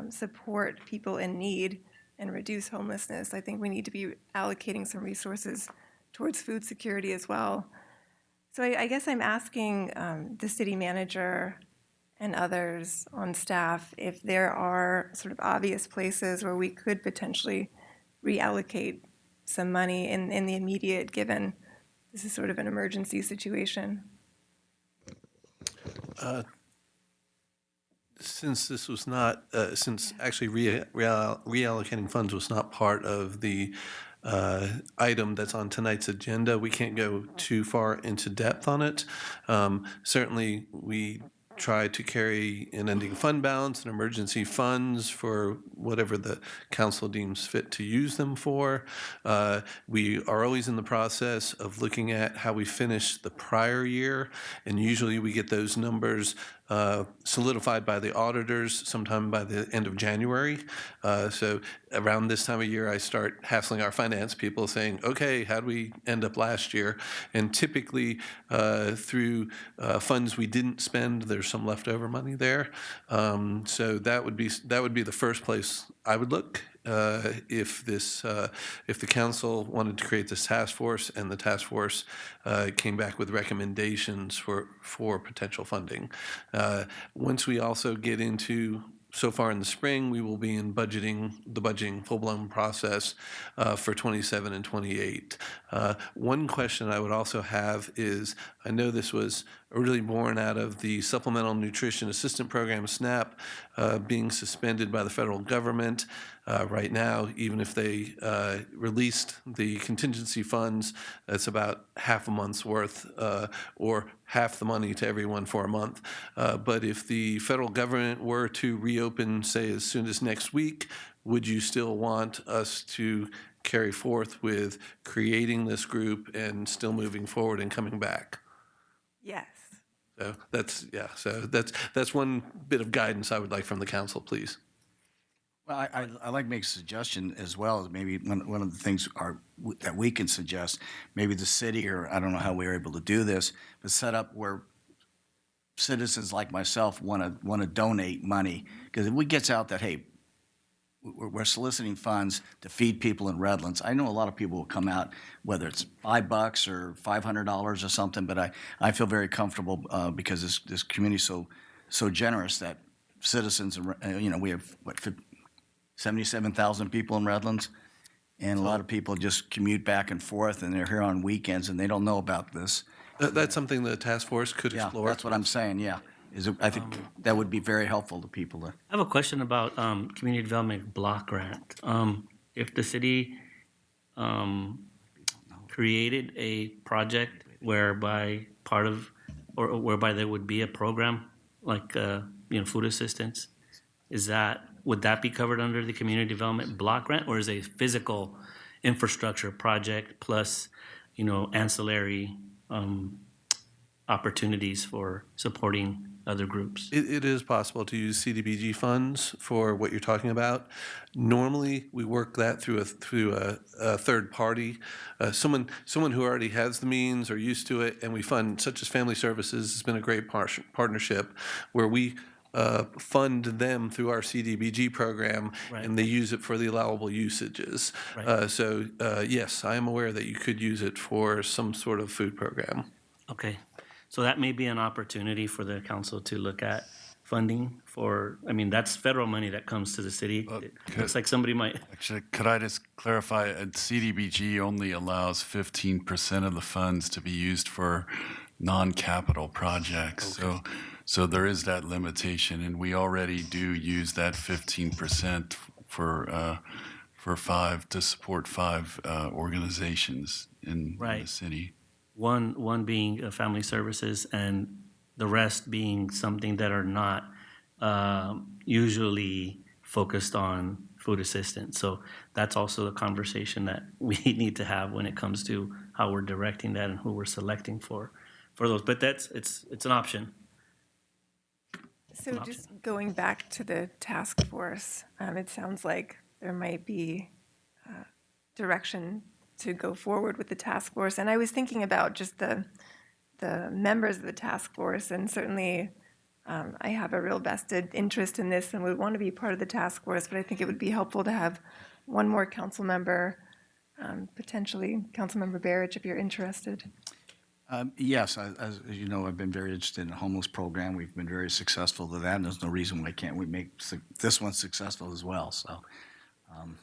support people in need and reduce homelessness, I think we need to be allocating some resources towards food security as well. So I guess I'm asking the city manager and others on staff if there are sort of obvious places where we could potentially reallocate some money in the immediate, given this is sort of an emergency situation.
Since this was not, since actually reallocating funds was not part of the item that's on tonight's agenda, we can't go too far into depth on it. Certainly, we try to carry an ending fund balance and emergency funds for whatever the council deems fit to use them for. We are always in the process of looking at how we finished the prior year, and usually we get those numbers solidified by the auditors sometime by the end of January. So around this time of year, I start hassling our finance people saying, okay, how'd we end up last year? And typically through funds we didn't spend, there's some leftover money there. So that would be the first place I would look. If the council wanted to create this task force and the task force came back with recommendations for potential funding. Once we also get into, so far in the spring, we will be in the budgeting full-blown process for 27 and 28. One question I would also have is, I know this was really born out of the Supplemental Nutrition Assistance Program, SNAP, being suspended by the federal government. Right now, even if they released the contingency funds, that's about half a month's worth or half the money to everyone for a month. But if the federal government were to reopen, say, as soon as next week, would you still want us to carry forth with creating this group and still moving forward and coming back?
Yes.
So that's one bit of guidance I would like from the council, please.
Well, I like to make a suggestion as well, as maybe one of the things that we can suggest, maybe the city, or I don't know how we are able to do this, but set up where citizens like myself want to donate money. Because if we gets out that, hey, we're soliciting funds to feed people in Redlands, I know a lot of people will come out, whether it's $5 or $500 or something, but I feel very comfortable because this community is so generous that citizens, we have, 77,000 people in Redlands, and a lot of people just commute back and forth, and they're here on weekends, and they don't know about this.
That's something the task force could
Yeah,
explore.
that's what I'm saying, yeah. I think that would be very helpful to people.
I have a question about community development block grant. If the city created a project whereby whereby there would be a program like food assistance, would that be covered under the community development block grant, or is a physical infrastructure project plus ancillary opportunities for supporting other groups?
It is possible to use CDBG funds for what you're talking about. Normally, we work that through a third party, someone who already has the means or used to it, and we fund, such as Family Services has been a great partnership where we fund them through our CDBG program,
Right.
and they use it for the allowable usages.
Right.
Yes, I am aware that you could use it for some sort of food program.
Okay, so that may be an opportunity for the council to look at funding for, that's federal money that comes to the city. It looks like somebody might.
Actually, could I just clarify? CDBG only allows 15% of the funds to be used for non-capital projects.
Okay.
So there is that limitation, and we already do use that 15% for to support five organizations in the city.
One being Family Services, and the rest being something that are not usually focused on food assistance. So that's also a conversation that we need to have when it comes to how we're directing that and who we're selecting for those. But it's an option.
So just going back to the task force, it sounds like there might be direction to go forward with the task force. And I was thinking about just the members of the task force, and certainly I have a real vested interest in this and would want to be part of the task force, but I think it would be helpful to have one more council member, potentially Councilmember Barrich, if you're interested.
Yes, as you know, I've been very interested in the homeless program. We've been very successful with that, and there's no reason why can't we make this one successful as well, so.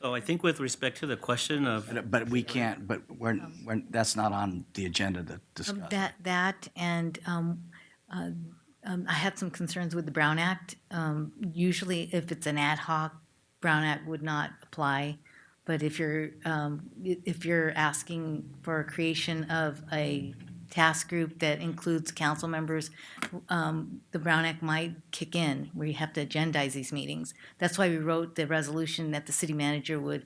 So I think with respect to the question of.
But we can't, but that's not on the agenda to discuss.
I had some concerns with the Brown Act. Usually, if it's an ad hoc, Brown Act would not apply. But if you're asking for a creation of a task group that includes council members, the Brown Act might kick in, where you have to agendize these meetings. That's why we wrote the resolution that the city manager would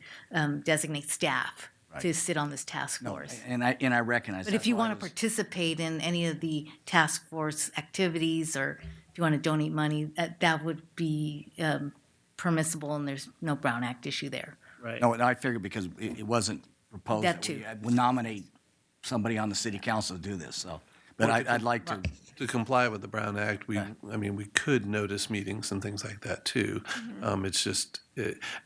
designate staff to sit on this task force.
And I recognize that.
But if you want to participate in any of the task force activities, or if you want to donate money, that would be permissible, and there's no Brown Act issue there.
Right.
No, I figured because it wasn't proposed
That
that we
too.
would nominate somebody on the city council to do this, so. But I'd like to.
To comply with the Brown Act, we could notice meetings and things like that too. It's just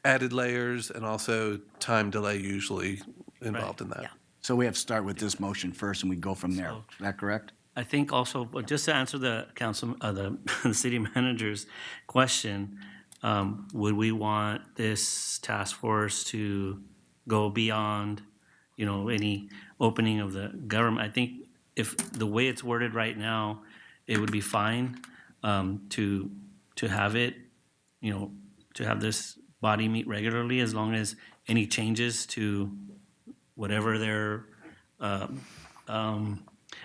added layers and also time delay usually involved in that.
Yeah.
So we have to start with this motion first, and we go from there. Is that correct?
I think also, just to answer the the city manager's question, would we want this task force to go beyond, any opening of the government? I think if the way it's worded right now, it would be fine to have it, to have this body meet regularly as long as any changes to whatever their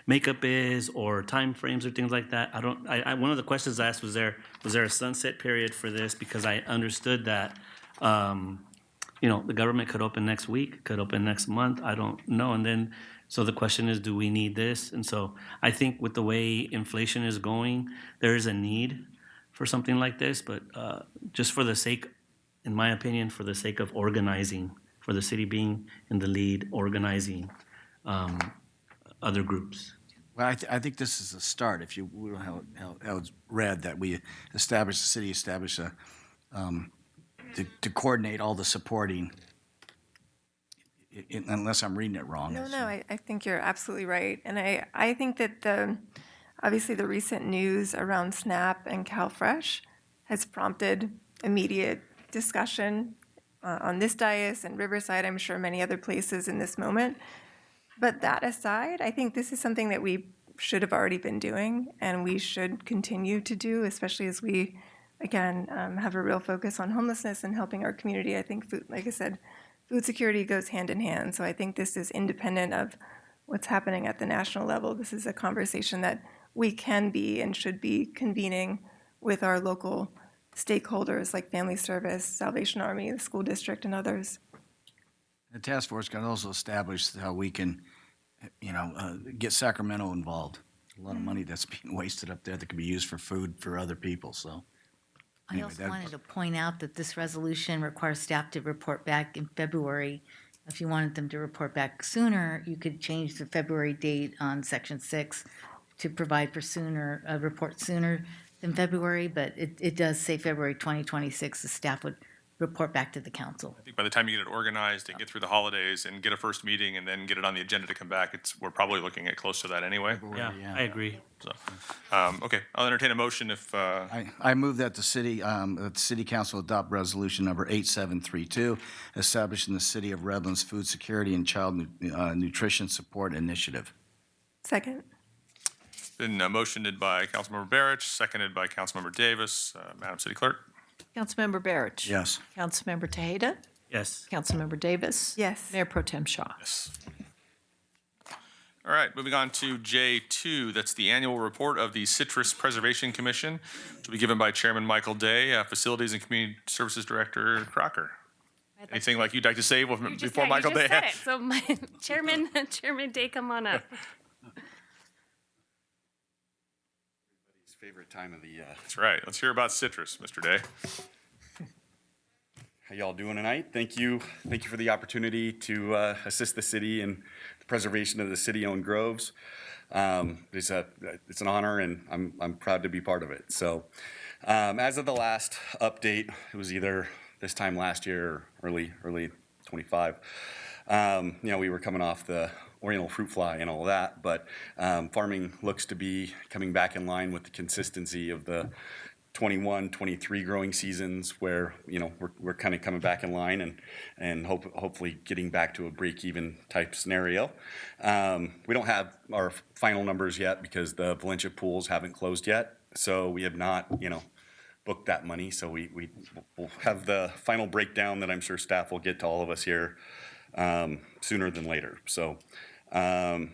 makeup is or timeframes or things like that. One of the questions I asked was there a sunset period for this? Because I understood that, the government could open next week, could open next month, I don't know. And then, so the question is, do we need this? And so I think with the way inflation is going, there is a need for something like this, but just for the sake, in my opinion, for the sake of organizing, for the city being in the lead, organizing other groups.
Well, I think this is a start. If you, how it's read that the city established a, to coordinate all the supporting, unless I'm reading it wrong.
No, I think you're absolutely right. And I think that obviously the recent news around SNAP and CalFresh has prompted immediate discussion on this dais and Riverside, I'm sure many other places in this moment. But that aside, I think this is something that we should have already been doing and we should continue to do, especially as we, again, have a real focus on homelessness and helping our community. I think, like I said, food security goes hand in hand. So I think this is independent of what's happening at the national level. This is a conversation that we can be and should be convening with our local stakeholders like Family Service, Salvation Army, the school district, and others.
The task force can also establish how we can, get Sacramento involved. A lot of money that's being wasted up there that could be used for food for other people, so.
I also wanted to point out that this resolution requires staff to report back in February. If you wanted them to report back sooner, you could change the February date on Section 6 to provide for report sooner than February, but it does say February 2026, the staff would report back to the council.
I think by the time you get it organized and get through the holidays and get a first meeting and then get it on the agenda to come back, we're probably looking at close to that anyway.
Yeah, I agree.
So, okay, I'll entertain a motion if.
I move that the city council adopt resolution number 8732, establishing the City of Redlands Food Security and Child Nutrition Support Initiative.
Second.
Been motioned by Councilmember Barrich, seconded by Councilmember Davis. Madam City Clerk.
Councilmember Barrich.
Yes.
Councilmember Tejeda.
Yes.
Councilmember Davis.
Yes.
Mayor Pro Tem Shaw.
Yes. All right, moving on to J2. That's the annual report of the Citrus Preservation Commission, which will be given by Chairman Michael Day, Facilities and Community Services Director Crocker. Anything like you'd like to say before Michael Day?
You just said it. So my Chairman Day, come on up.
Favorite time of the
That's right. Let's hear about citrus, Mr. Day.
How y'all doing tonight? Thank you for the opportunity to assist the city in the preservation of the city-owned groves. It's an honor, and I'm proud to be part of it. So, as of the last update, it was either this time last year or early 25. We were coming off the Oriental fruit fly and all that, but farming looks to be coming back in line with the consistency of the 21, 23 growing seasons where, we're kind of coming back in line and hopefully getting back to a break-even type scenario. We don't have our final numbers yet because the Valencia pools haven't closed yet, so we have not, booked that money. So we'll have the final breakdown that I'm sure staff will get to all of us here sooner than later. So the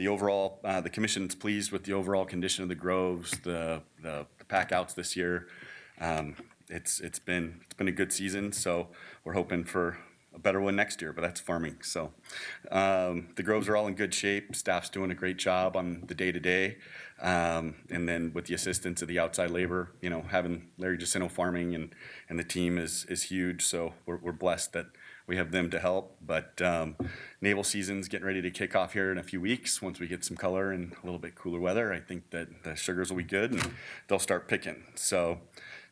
overall, the commission's pleased with the overall condition of the groves, the pack outs this year. It's been a good season, so we're hoping for a better one next year, but that's farming. So the groves are all in good shape. Staff's doing a great job on the day-to-day. And then with the assistance of the outside labor, having Larry Jacinto farming and the team is huge. So we're blessed that we have them to help. But naval season's getting ready to kick off here in a few weeks. Once we get some color and a little bit cooler weather, I think that the sugars will be good and they'll start picking. So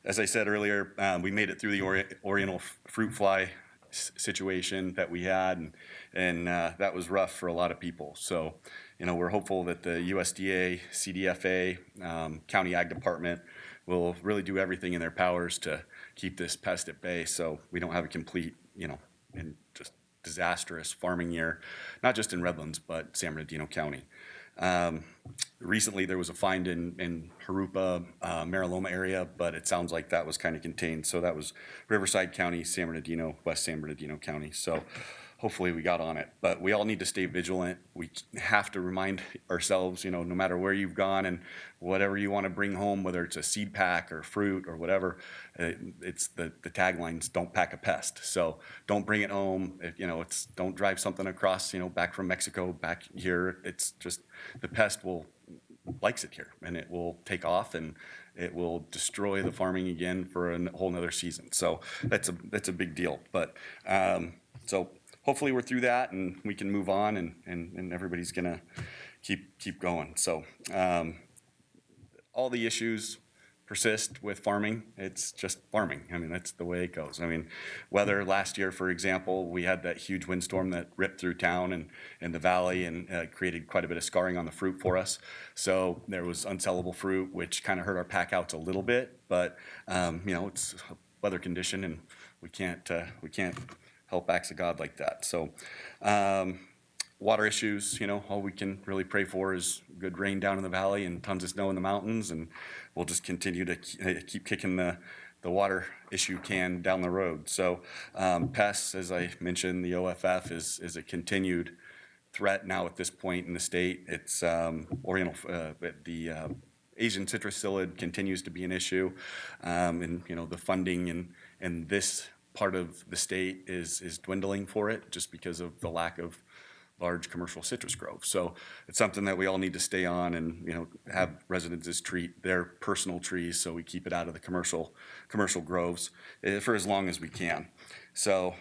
as I said earlier, we made it through the Oriental fruit fly situation that we had, and that was rough for a lot of people. So, we're hopeful that the USDA, CDFA, County Ag Department will really do everything in their powers to keep this pest at bay so we don't have a complete, and just disastrous farming year, not just in Redlands, but San Bernardino County. Recently, there was a find in Harupa, Mariloma area, but it sounds like that was kind of contained. So that was Riverside County, San Bernardino, West San Bernardino County. So hopefully we got on it. But we all need to stay vigilant. We have to remind ourselves, no matter where you've gone and whatever you want to bring home, whether it's a seed pack or fruit or whatever, it's the taglines, don't pack a pest. So don't bring it home. It's don't drive something across, back from Mexico, back here. It's just the pest likes it here, and it will take off, and it will destroy the farming again for a whole nother season. So that's a big deal. But so hopefully we're through that, and we can move on, and everybody's gonna keep going. So all the issues persist with farming. It's just farming. I mean, that's the way it goes. I mean, weather last year, for example, we had that huge windstorm that ripped through town and the valley and created quite a bit of scarring on the fruit for us. So there was unsellable fruit, which kind of hurt our pack outs a little bit, but it's a weather condition, and we can't help acts of God like that. So water issues, all we can really pray for is good rain down in the valley and tons of snow in the mountains, and we'll just continue to keep kicking the water issue can down the road. So pests, as I mentioned, the OFF is a continued threat now at this point in the state. It's the Asian citrus psyllid continues to be an issue, and the funding and this part of the state is dwindling for it just because of the lack of large commercial citrus groves. So it's something that we all need to stay on and have residences treat their personal trees, so we keep it out of the commercial groves for as long as we can. So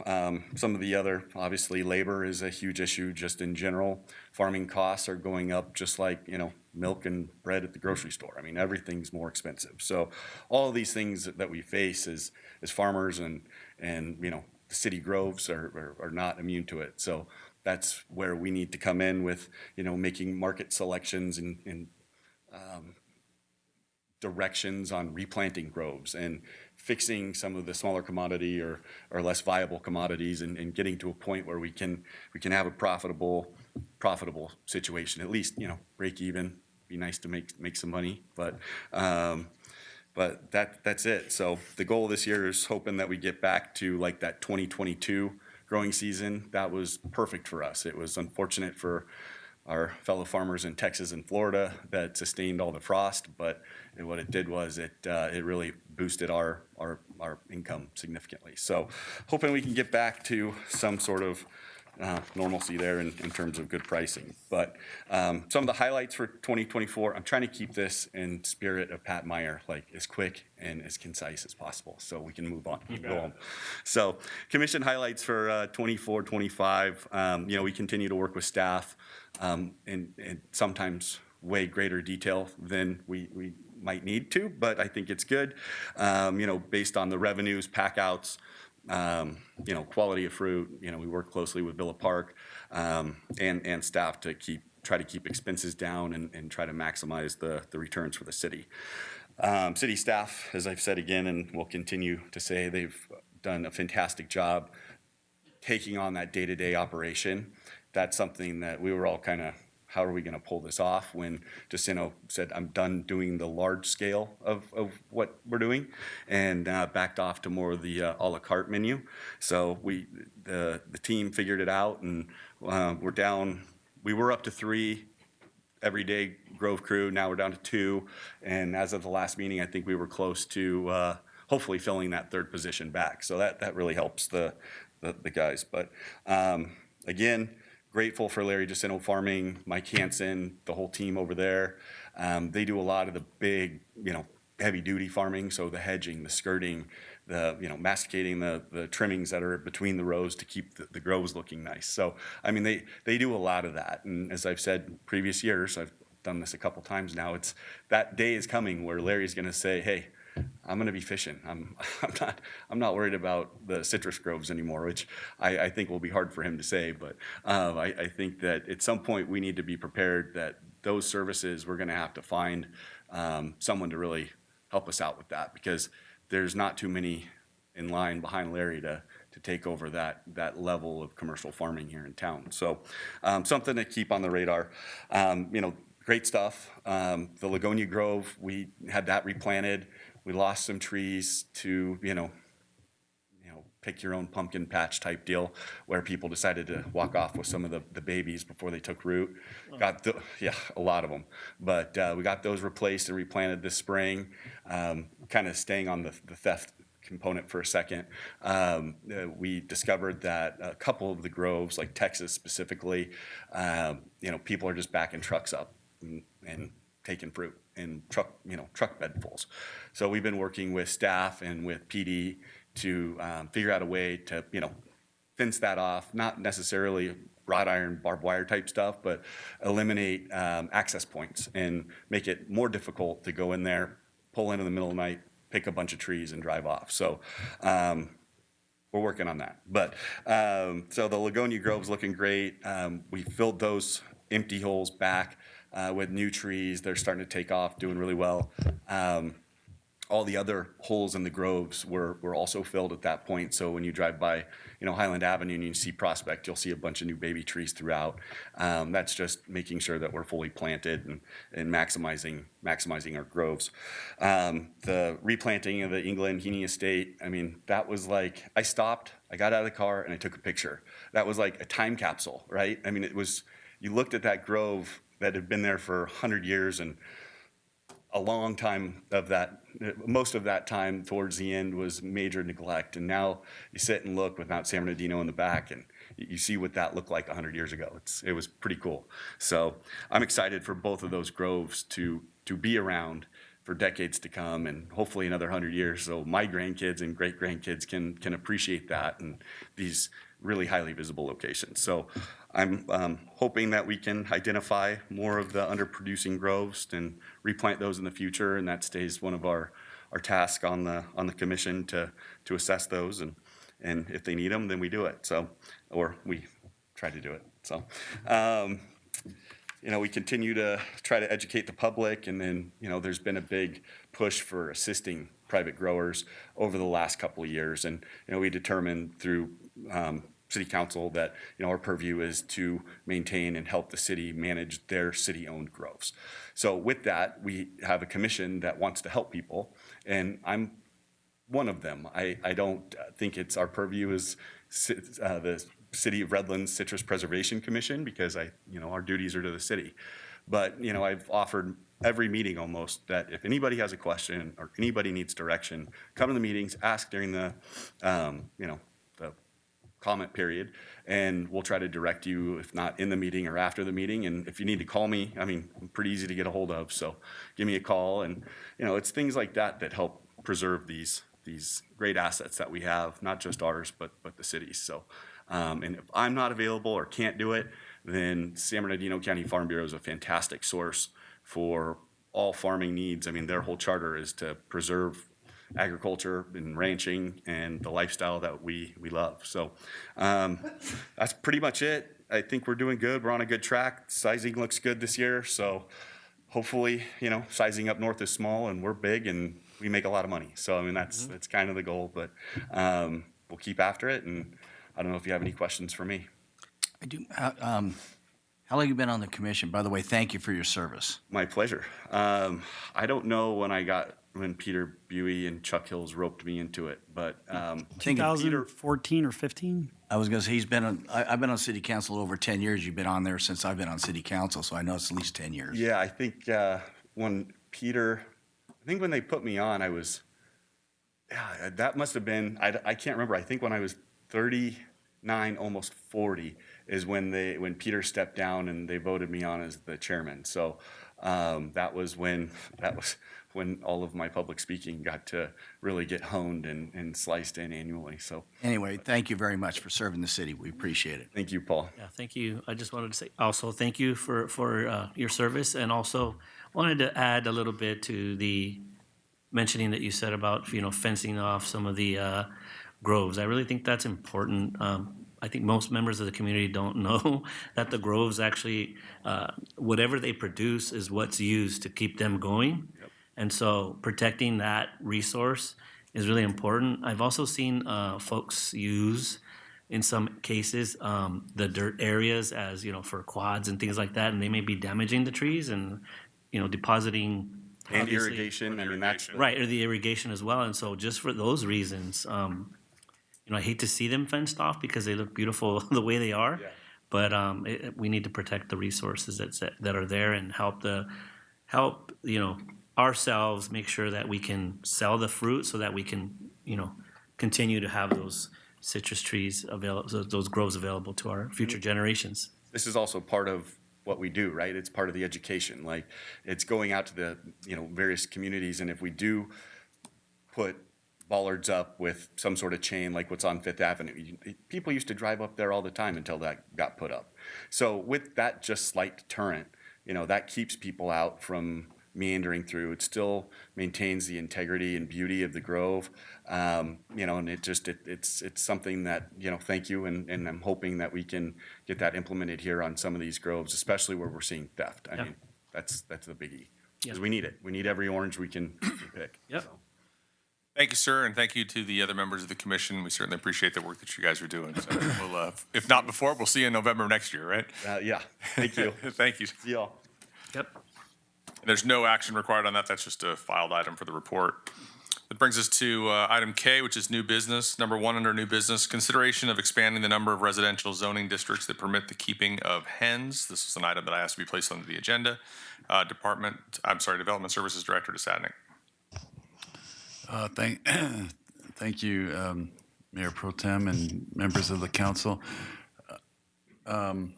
some of the other, obviously labor is a huge issue just in general. Farming costs are going up just like milk and bread at the grocery store. I mean, everything's more expensive. So all of these things that we face as farmers and the city groves are not immune to it. So that's where we need to come in with, making market selections and directions on replanting groves and fixing some of the smaller commodity or less viable commodities and getting to a point where we can have a profitable situation. At least, break even. Be nice to make some money, but that's it. So the goal this year is hoping that we get back to like that 2022 growing season. That was perfect for us. It was unfortunate for our fellow farmers in Texas and Florida that sustained all the frost, but what it did was it really boosted our income significantly. So hoping we can get back to some sort of normalcy there in terms of good pricing. But some of the highlights for 2024, I'm trying to keep this in spirit of Pat Meyer, like as quick and as concise as possible so we can move on. Go home. So commission highlights for 24-25, we continue to work with staff in sometimes way greater detail than we might need to, but I think it's good, based on the revenues, pack outs, quality of fruit. We work closely with Villa Park and staff to try to keep expenses down and try to maximize the returns for the city. City staff, as I've said again and will continue to say, they've done a fantastic job taking on that day-to-day operation. That's something that we were all kind of, how are we going to pull this off when Jacinto said, I'm done doing the large scale of what we're doing, and backed off to more of the a la carte menu. So the team figured it out, and we were up to 3 everyday Grove crew. Now we're down to 2. And as of the last meeting, I think we were close to hopefully filling that 3rd position back. So that really helps the guys. But again, grateful for Larry Jacinto Farming, Mike Hansen, the whole team over there. They do a lot of the big, heavy duty farming. So the hedging, the skirting, the, masticating the trimmings that are between the rows to keep the groves looking nice. So, I mean, they do a lot of that. And as I've said previous years, I've done this a couple times now, that day is coming where Larry's going to say, hey, I'm going to be fishing. I'm not worried about the citrus groves anymore, which I think will be hard for him to say. But I think that at some point we need to be prepared that those services, we're going to have to find someone to really help us out with that, because there's not too many in line behind Larry to take over that level of commercial farming here in town. So something to keep on the radar. great stuff. The Ligonia Grove, we had that replanted. We lost some trees to, pick your own pumpkin patch type deal where people decided to walk off with some of the babies before they took root. A lot of them. But we got those replaced and replanted this spring. Kind of staying on the theft component for a second. We discovered that a couple of the groves, like Texas specifically, people are just backing trucks up and taking fruit in truck bedfuls. So we've been working with staff and with PD to figure out a way to, fence that off, not necessarily wrought iron, barbed wire type stuff, but eliminate access points and make it more difficult to go in there, pull in the middle of the night, pick a bunch of trees and drive off. So we're working on that. But so the Ligonia Grove's looking great. We filled those empty holes back with new trees. They're starting to take off, doing really well. All the other holes in the groves were also filled at that point. So when you drive by, Highland Avenue and you see Prospect, you'll see a bunch of new baby trees throughout. That's just making sure that we're fully planted and maximizing our groves. The replanting of the England Heaney Estate, that was like, I stopped, I got out of the car and I took a picture. That was like a time capsule, right? It was, you looked at that grove that had been there for 100 years and a long time of that, most of that time towards the end was major neglect. And now you sit and look with Mount San Bernardino in the back and you see what that looked like 100 years ago. It was pretty cool. So I'm excited for both of those groves to be around for decades to come and hopefully another 100 years. So my grandkids and great grandkids can appreciate that and these really highly visible locations. So I'm hoping that we can identify more of the underproducing groves and replant those in the future, and that stays one of our tasks on the commission to assess those, and if they need them, then we do it. So, or we try to do it. So, we continue to try to educate the public, and then there's been a big push for assisting private growers over the last couple of years, and we determined through City Council that our purview is to maintain and help the city manage their city-owned groves. So with that, we have a commission that wants to help people, and I'm one of them. I don't think it's our purview as the City of Redlands Citrus Preservation Commission because our duties are to the city. But I've offered every meeting almost that if anybody has a question or anybody needs direction, come to the meetings, ask during the the comment period, and we'll try to direct you, if not in the meeting or after the meeting. And if you need to call me, I'm pretty easy to get a hold of, so give me a call. And it's things like that that help preserve these great assets that we have, not just ours, but the cities. So, and if I'm not available or can't do it, then San Bernardino County Farm Bureau is a fantastic source for all farming needs. Their whole charter is to preserve agriculture and ranching and the lifestyle that we love. So that's pretty much it. I think we're doing good. We're on a good track. Sizing looks good this year. So hopefully, sizing up north is small and we're big and we make a lot of money. So that's kind of the goal, but we'll keep after it. And I don't know if you have any questions for me.
I do. How long have you been on the commission? By the way, thank you for your service.
My pleasure. I don't know when Peter Buey and Chuck Hills roped me into it, but
2014 or 15.
I was going to say I've been on city council over 10 years. You've been on there since I've been on city council, so I know it's at least 10 years.
Yeah, I think when they put me on, that must have been, I can't remember. I think when I was 39, almost 40 is when Peter stepped down and they voted me on as the chairman. So that was when all of my public speaking got to really get honed and sliced in annually. So
anyway, thank you very much for serving the city. We appreciate it.
Thank you, Paul.
Yeah, thank you. I just wanted to say also thank you for your service, and also wanted to add a little bit to the mentioning that you said about fencing off some of the groves. I really think that's important. I think most members of the community don't know that the groves actually, whatever they produce is what's used to keep them going. Yep. And so protecting that resource is really important. I've also seen folks use in some cases, the dirt areas as, for quads and things like that, and they may be damaging the trees and, depositing.
And
obviously-
irrigation, I mean, that's.
Right, or the irrigation as well. And so just for those reasons, I hate to see them fenced off because they look beautiful the way they are.
Yeah.
But we need to protect the resources that are there and help ourselves make sure that we can sell the fruit so that we can, continue to have those citrus trees available, those groves available to our future generations.
This is also part of what we do, right? It's part of the education. Like, it's going out to the, various communities, and if we do put bollards up with some sort of chain like what's on Fifth Avenue, people used to drive up there all the time until that got put up. So with that just slight deterrent, that keeps people out from meandering through. It still maintains the integrity and beauty of the grove, and it's something that, thank you, and I'm hoping that we can get that implemented here on some of these groves, especially where we're seeing theft. I mean, that's the biggie, because we need it. We need every orange we can pick.
Yep.
So.
Thank you, sir, and thank you to the other members of the commission. We certainly appreciate the work that you guys are doing. So we'll, if not before, we'll see you in November of next year, right?
Yeah, thank you.
Thank you.
See y'all.
Yep.
There's no action required on that. That's just a filed item for the report. That brings us to item K, which is new business. Number 1 under new business, consideration of expanding the number of residential zoning districts that permit the keeping of hens. This is an item that I asked to be placed on the agenda. Development Services Director DeSadnik.
Thank you, Mayor Pro Tem and members of the council. I'm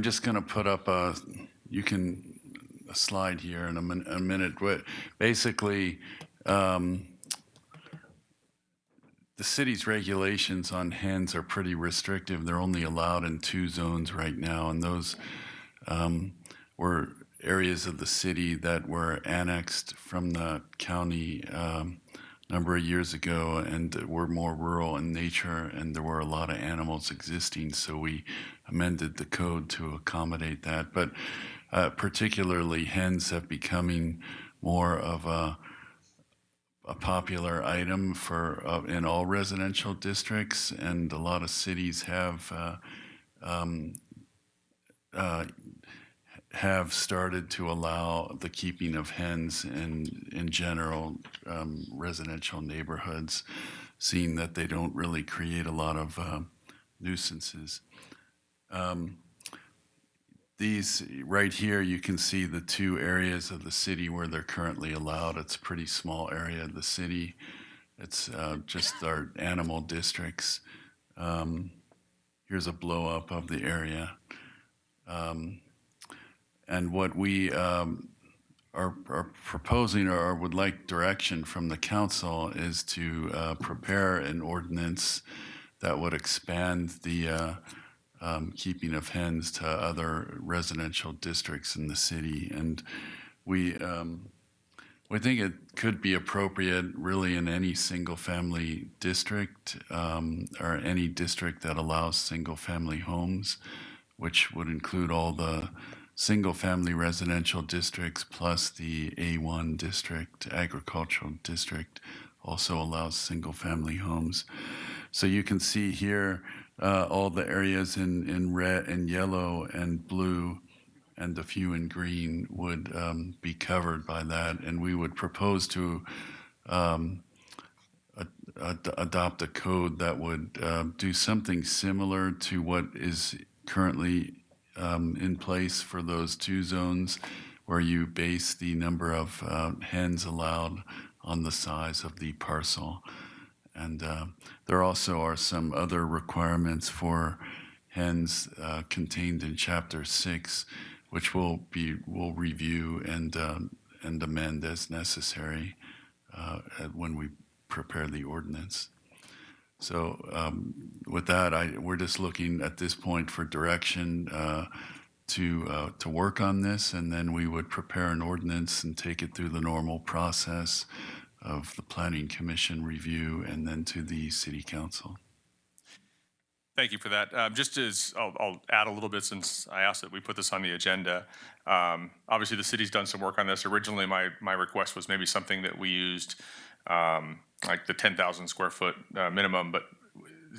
just going to put up a slide here in a minute. Basically, the city's regulations on hens are pretty restrictive. They're only allowed in 2 zones right now, and those were areas of the city that were annexed from the county a number of years ago and were more rural in nature, and there were a lot of animals existing, so we amended the code to accommodate that. But particularly hens have becoming more of a popular item in all residential districts, and a lot of cities have started to allow the keeping of hens in general residential neighborhoods, seeing that they don't really create a lot of nuisances. These right here, you can see the 2 areas of the city where they're currently allowed. It's a pretty small area of the city. It's just our animal districts. Here's a blow up of the area. And what we are proposing or would like direction from the council is to prepare an ordinance that would expand the keeping of hens to other residential districts in the city. And we think it could be appropriate really in any single-family district or any district that allows single-family homes, which would include all the single-family residential districts plus the A1 district, agricultural district, also allows single-family homes. So you can see here all the areas in red and yellow and blue and a few in green would be covered by that. And we would propose to adopt a code that would do something similar to what is currently in place for those 2 zones, where you base the number of hens allowed on the size of the parcel. And there also are some other requirements for hens contained in Chapter 6, which we'll review and amend as necessary when we prepare the ordinance. So with that, we're just looking at this point for direction to work on this, and then we would prepare an ordinance and take it through the normal process of the Planning Commission review and then to the City Council.
Thank you for that. Just as I'll add a little bit, since I asked that we put this on the agenda. Obviously, the city's done some work on this. Originally, my request was maybe something that we used like the 10,000 square foot minimum, but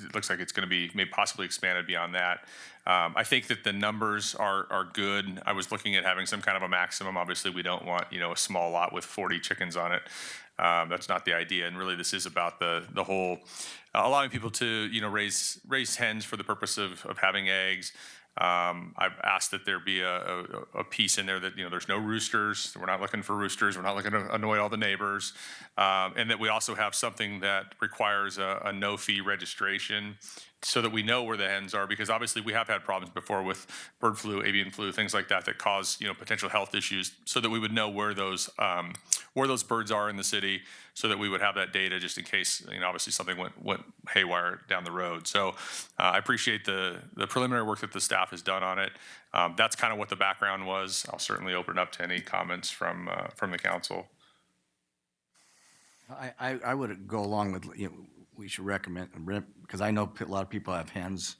it looks like it's going to be maybe possibly expanded beyond that. I think that the numbers are good. I was looking at having some kind of a maximum. Obviously, we don't want, a small lot with 40 chickens on it. That's not the idea. And really, this is about the whole allowing people to, raise hens for the purpose of having eggs. I've asked that there be a piece in there that, there's no roosters. We're not looking for roosters. We're not looking to annoy all the neighbors. And that we also have something that requires a no-fee registration so that we know where the hens are, because obviously we have had problems before with bird flu, avian flu, things like that cause, potential health issues, so that we would know where those birds are in the city, so that we would have that data just in case, obviously something went haywire down the road. So I appreciate the preliminary work that the staff has done on it. That's kind of what the background was. I'll certainly open it up to any comments from the council.
I would go along with, we should recommend, because I know a lot of people have hens.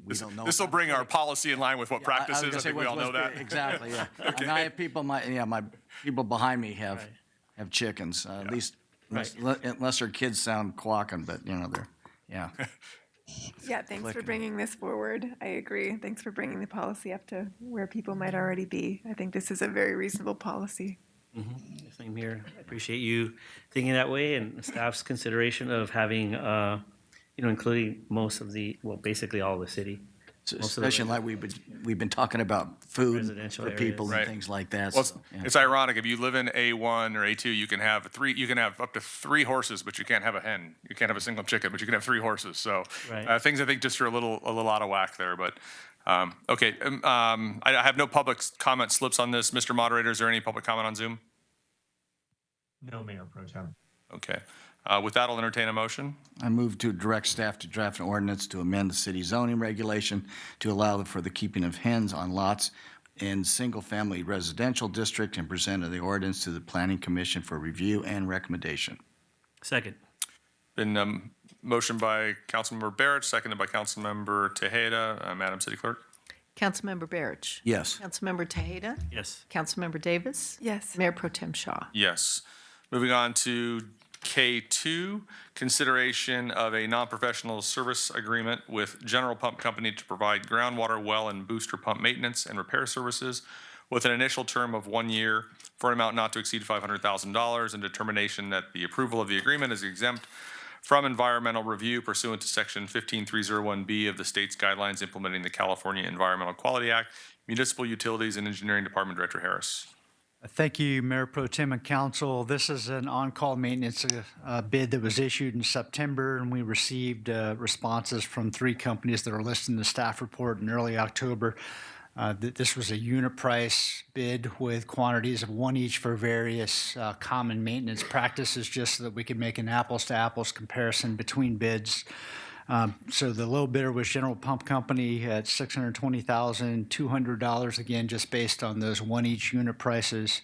We don't know.
This will bring our policy in line with what practice is. I think we all know that.
Exactly, yeah.
Okay.
And I have people, my people behind me have chickens, at least, unless their kids sound quacking, but, they're, yeah.
Yeah, thanks for bringing this forward. I agree. Thanks for bringing the policy up to where people might already be. I think this is a very reasonable policy.
Same here. I appreciate you thinking that way, and staff's consideration of having, including basically all the city.
Especially like we've been talking about food
Residential
for people
areas.
and things like that.
Well,
so,
it's ironic. If you live in A1 or A2, you can have up to 3 horses, but you can't have a hen. You can't have a single chicken, but you can have 3 horses. So things I think just are a little out of whack there. But okay, I have no public comment slips on this. Mr. Moderator, is there any public comment on Zoom?
No, Mayor Pro Tem.
Okay. With that, I'll entertain a motion.
I move to direct staff to draft an ordinance to amend the city zoning regulation to allow for the keeping of hens on lots in single-family residential district and present the ordinance to the Planning Commission for review and recommendation.
Second.
Been motion by Councilmember Barrett, seconded by Councilmember Tejeda. Madam City Clerk.
Councilmember Barrett.
Yes.
Councilmember Tejeda.
Yes.
Councilmember Davis.
Yes.
Mayor Pro Tem Shaw.
Yes. Moving on to K2, consideration of a non-professional service agreement with General Pump Company to provide groundwater well and booster pump maintenance and repair services with an initial term of 1 year for an amount not to exceed $500,000, and determination that the approval of the agreement is exempt from environmental review pursuant to Section 15301B of the state's guidelines implementing the California Environmental Quality Act. Municipal Utilities and Engineering Department Director Harris.
Thank you, Mayor Pro Tem and Council. This is an on-call maintenance bid that was issued in September, and we received responses from 3 companies that are listed in the staff report in early October. This was a unit price bid with quantities of 1 each for various common maintenance practices, just so that we could make an apples-to-apples comparison between bids. So the low bidder was General Pump Company at $620,200, again, just based on those 1 each unit prices.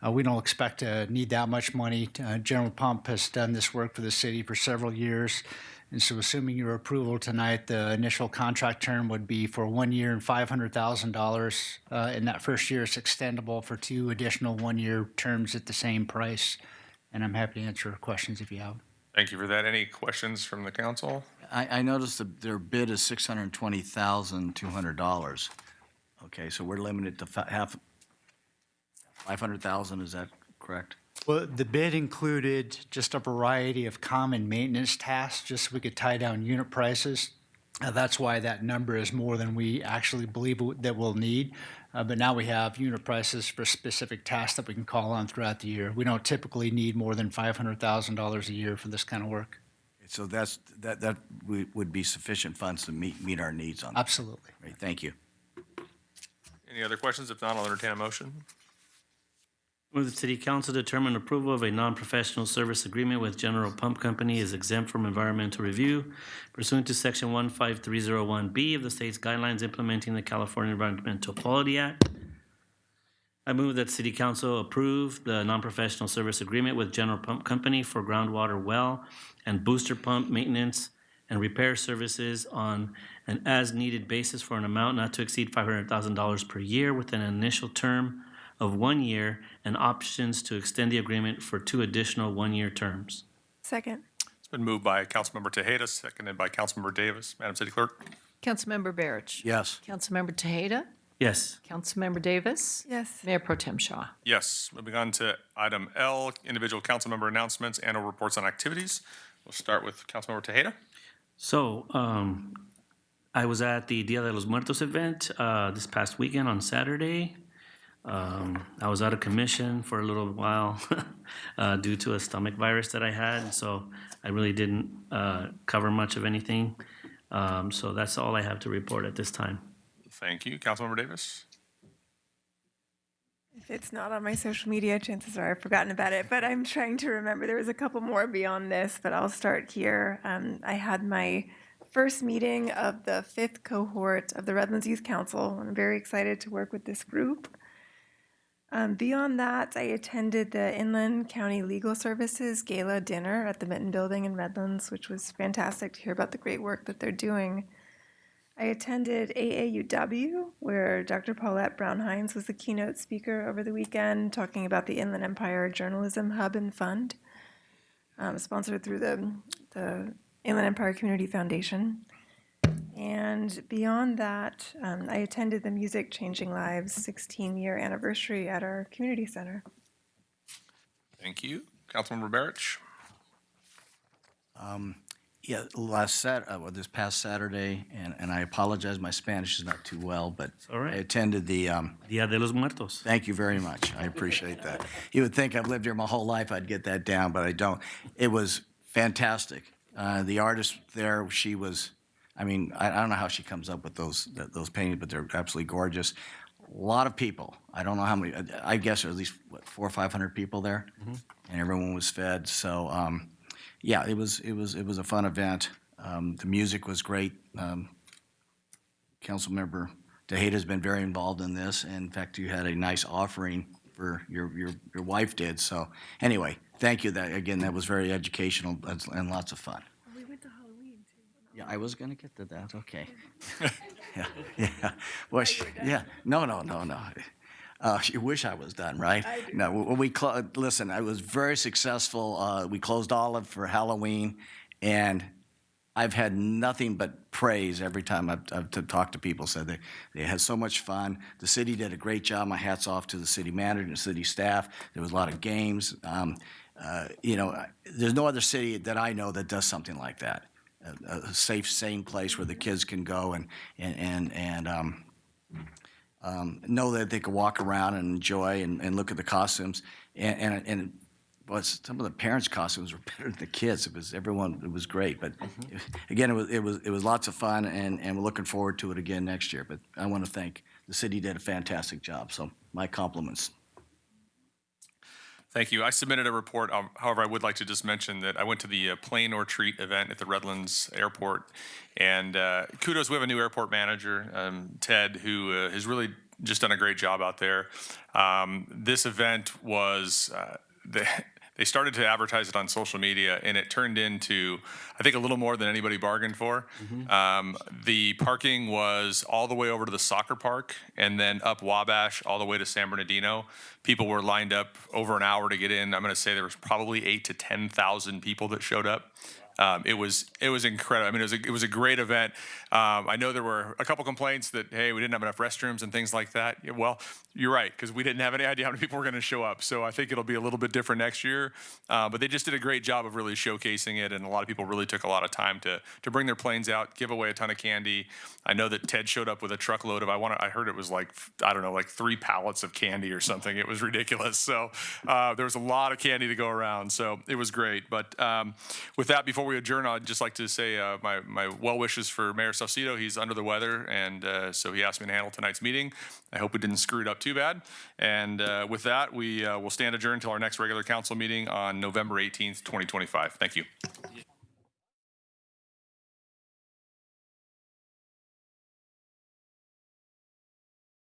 We don't expect to need that much money. General Pump has done this work for the city for several years. And so assuming your approval tonight, the initial contract term would be for 1 year and $500,000. In that first year, it's extendable for 2 additional 1-year terms at the same price. And I'm happy to answer questions if you have.
Thank you for that. Any questions from the council?
I noticed that their bid is $620,200. Okay, so we're limited to half, $500,000, is that correct?
Well, the bid included just a variety of common maintenance tasks, just so we could tie down unit prices. That's why that number is more than we actually believe that we'll need. But now we have unit prices for specific tasks that we can call on throughout the year. We don't typically need more than $500,000 a year for this kind of work.
So that would be sufficient funds to meet our needs on that.
Absolutely.
Great, thank you.
Any other questions? If not, I'll entertain a motion.
Move the City Council determine approval of a non-professional service agreement with General Pump Company is exempt from environmental review pursuant to Section 15301B of the state's guidelines implementing the California Environmental Quality Act. I move that City Council approve the non-professional service agreement with General Pump Company for groundwater well and booster pump maintenance and repair services on an as-needed basis for an amount not to exceed $500,000 per year with an initial term of 1 year and options to extend the agreement for 2 additional 1-year terms.
Second.
It's Been moved by Councilmember Tejeda, seconded by Councilmember Davis. Madam City Clerk?
Councilmember Barrich.
Yes.
Councilmember Tejeda.
Yes.
Councilmember Davis.
Yes.
Mayor Pro Tem Shaw.
Yes. Moving on to item L, individual council member announcements and or reports on activities. We'll start with Councilmember Tejeda.
So, I was at the Dia de los Muertos event this past weekend on Saturday. I was out of commission for a little while due to a stomach virus that I had, so I really didn't cover much of anything. So that's all I have to report at this time.
Thank you. Councilmember Davis.
If it's not on my social media, chances are I've forgotten about it, but I'm trying to remember. There was a couple more beyond this, but I'll start here. I had my first meeting of the 5th cohort of the Redlands Youth Council. I'm very excited to work with this group. Beyond that, I attended the Inland County Legal Services Gala Dinner at the Mitten Building in Redlands, which was fantastic to hear about the great work that they're doing. I attended AAUW, where Dr. Paulette Brown-Hines was the keynote speaker over the weekend, talking about the Inland Empire Journalism Hub and Fund, sponsored through the Inland Empire Community Foundation. And beyond that, I attended the Music Changing Lives 16-year anniversary at our community center.
Thank you. Councilmember Barrich.
Yeah, this past Saturday, and I apologize, my Spanish is not too well, but
all right.
I attended the
Dia de los Muertos.
Thank you very much. I appreciate that. You would think I've lived here my whole life, I'd get that down, but I don't. It was fantastic. The artist there, she was, I mean, I don't know how she comes up with those paintings, but they're absolutely gorgeous. A lot of people. I don't know how many. I guess there were at least, 400 or 500 people there, and everyone was fed. So, yeah, it was a fun event. The music was great. Councilmember Tejeda has been very involved in this. And in fact, you had a nice offering for your wife did. So anyway, thank you. That was very educational and lots of fun.
We went to Halloween, too.
Yeah, I was gonna get to that. Okay. Yeah. Well, no. You wish I was done, right? No, listen, I was very successful. We closed Olive for Halloween, and I've had nothing but praise every time I've talked to people. Said they had so much fun. The city did a great job. My hat's off to the city manager and the city staff. There was a lot of games. There's no other city that I know that does something like that. A safe, sane place where the kids can go and know that they could walk around and enjoy and look at the costumes. And some of the parents' costumes were better than the kids. It was great. But again, it was lots of fun, and we're looking forward to it again next year. But I want to thank the city did a fantastic job. So my compliments.
Thank you. I submitted a report. However, I would like to just mention that I went to the Plane or Treat event at the Redlands Airport. And kudos, we have a new airport manager, Ted, who has really just done a great job out there. This event was, they started to advertise it on social media, and it turned into, I think, a little more than anybody bargained for. The parking was all the way over to the soccer park and then up Wabash all the way to San Bernardino. People were lined up over an hour to get in. I'm going to say there was probably 8,000 to 10,000 people that showed up. It was incredible. I mean, it was a great event. I know there were a couple complaints that, hey, we didn't have enough restrooms and things like that. Yeah, well, you're right, because we didn't have any idea how many people were going to show up. So I think it'll be a little bit different next year. But they just did a great job of really showcasing it, and a lot of people really took a lot of time to bring their planes out, give away a ton of candy. I know that Ted showed up with a truckload of, I heard it was like 3 pallets of candy or something. It was ridiculous. So there was a lot of candy to go around. So it was great. But with that, before we adjourn, I'd just like to say my well wishes for Mayor Saucedo. He's under the weather, and so he asked me to handle tonight's meeting. I hope we didn't screw it up too bad. And with that, we will stand adjourned until our next regular council meeting on November 18th, 2025. Thank you.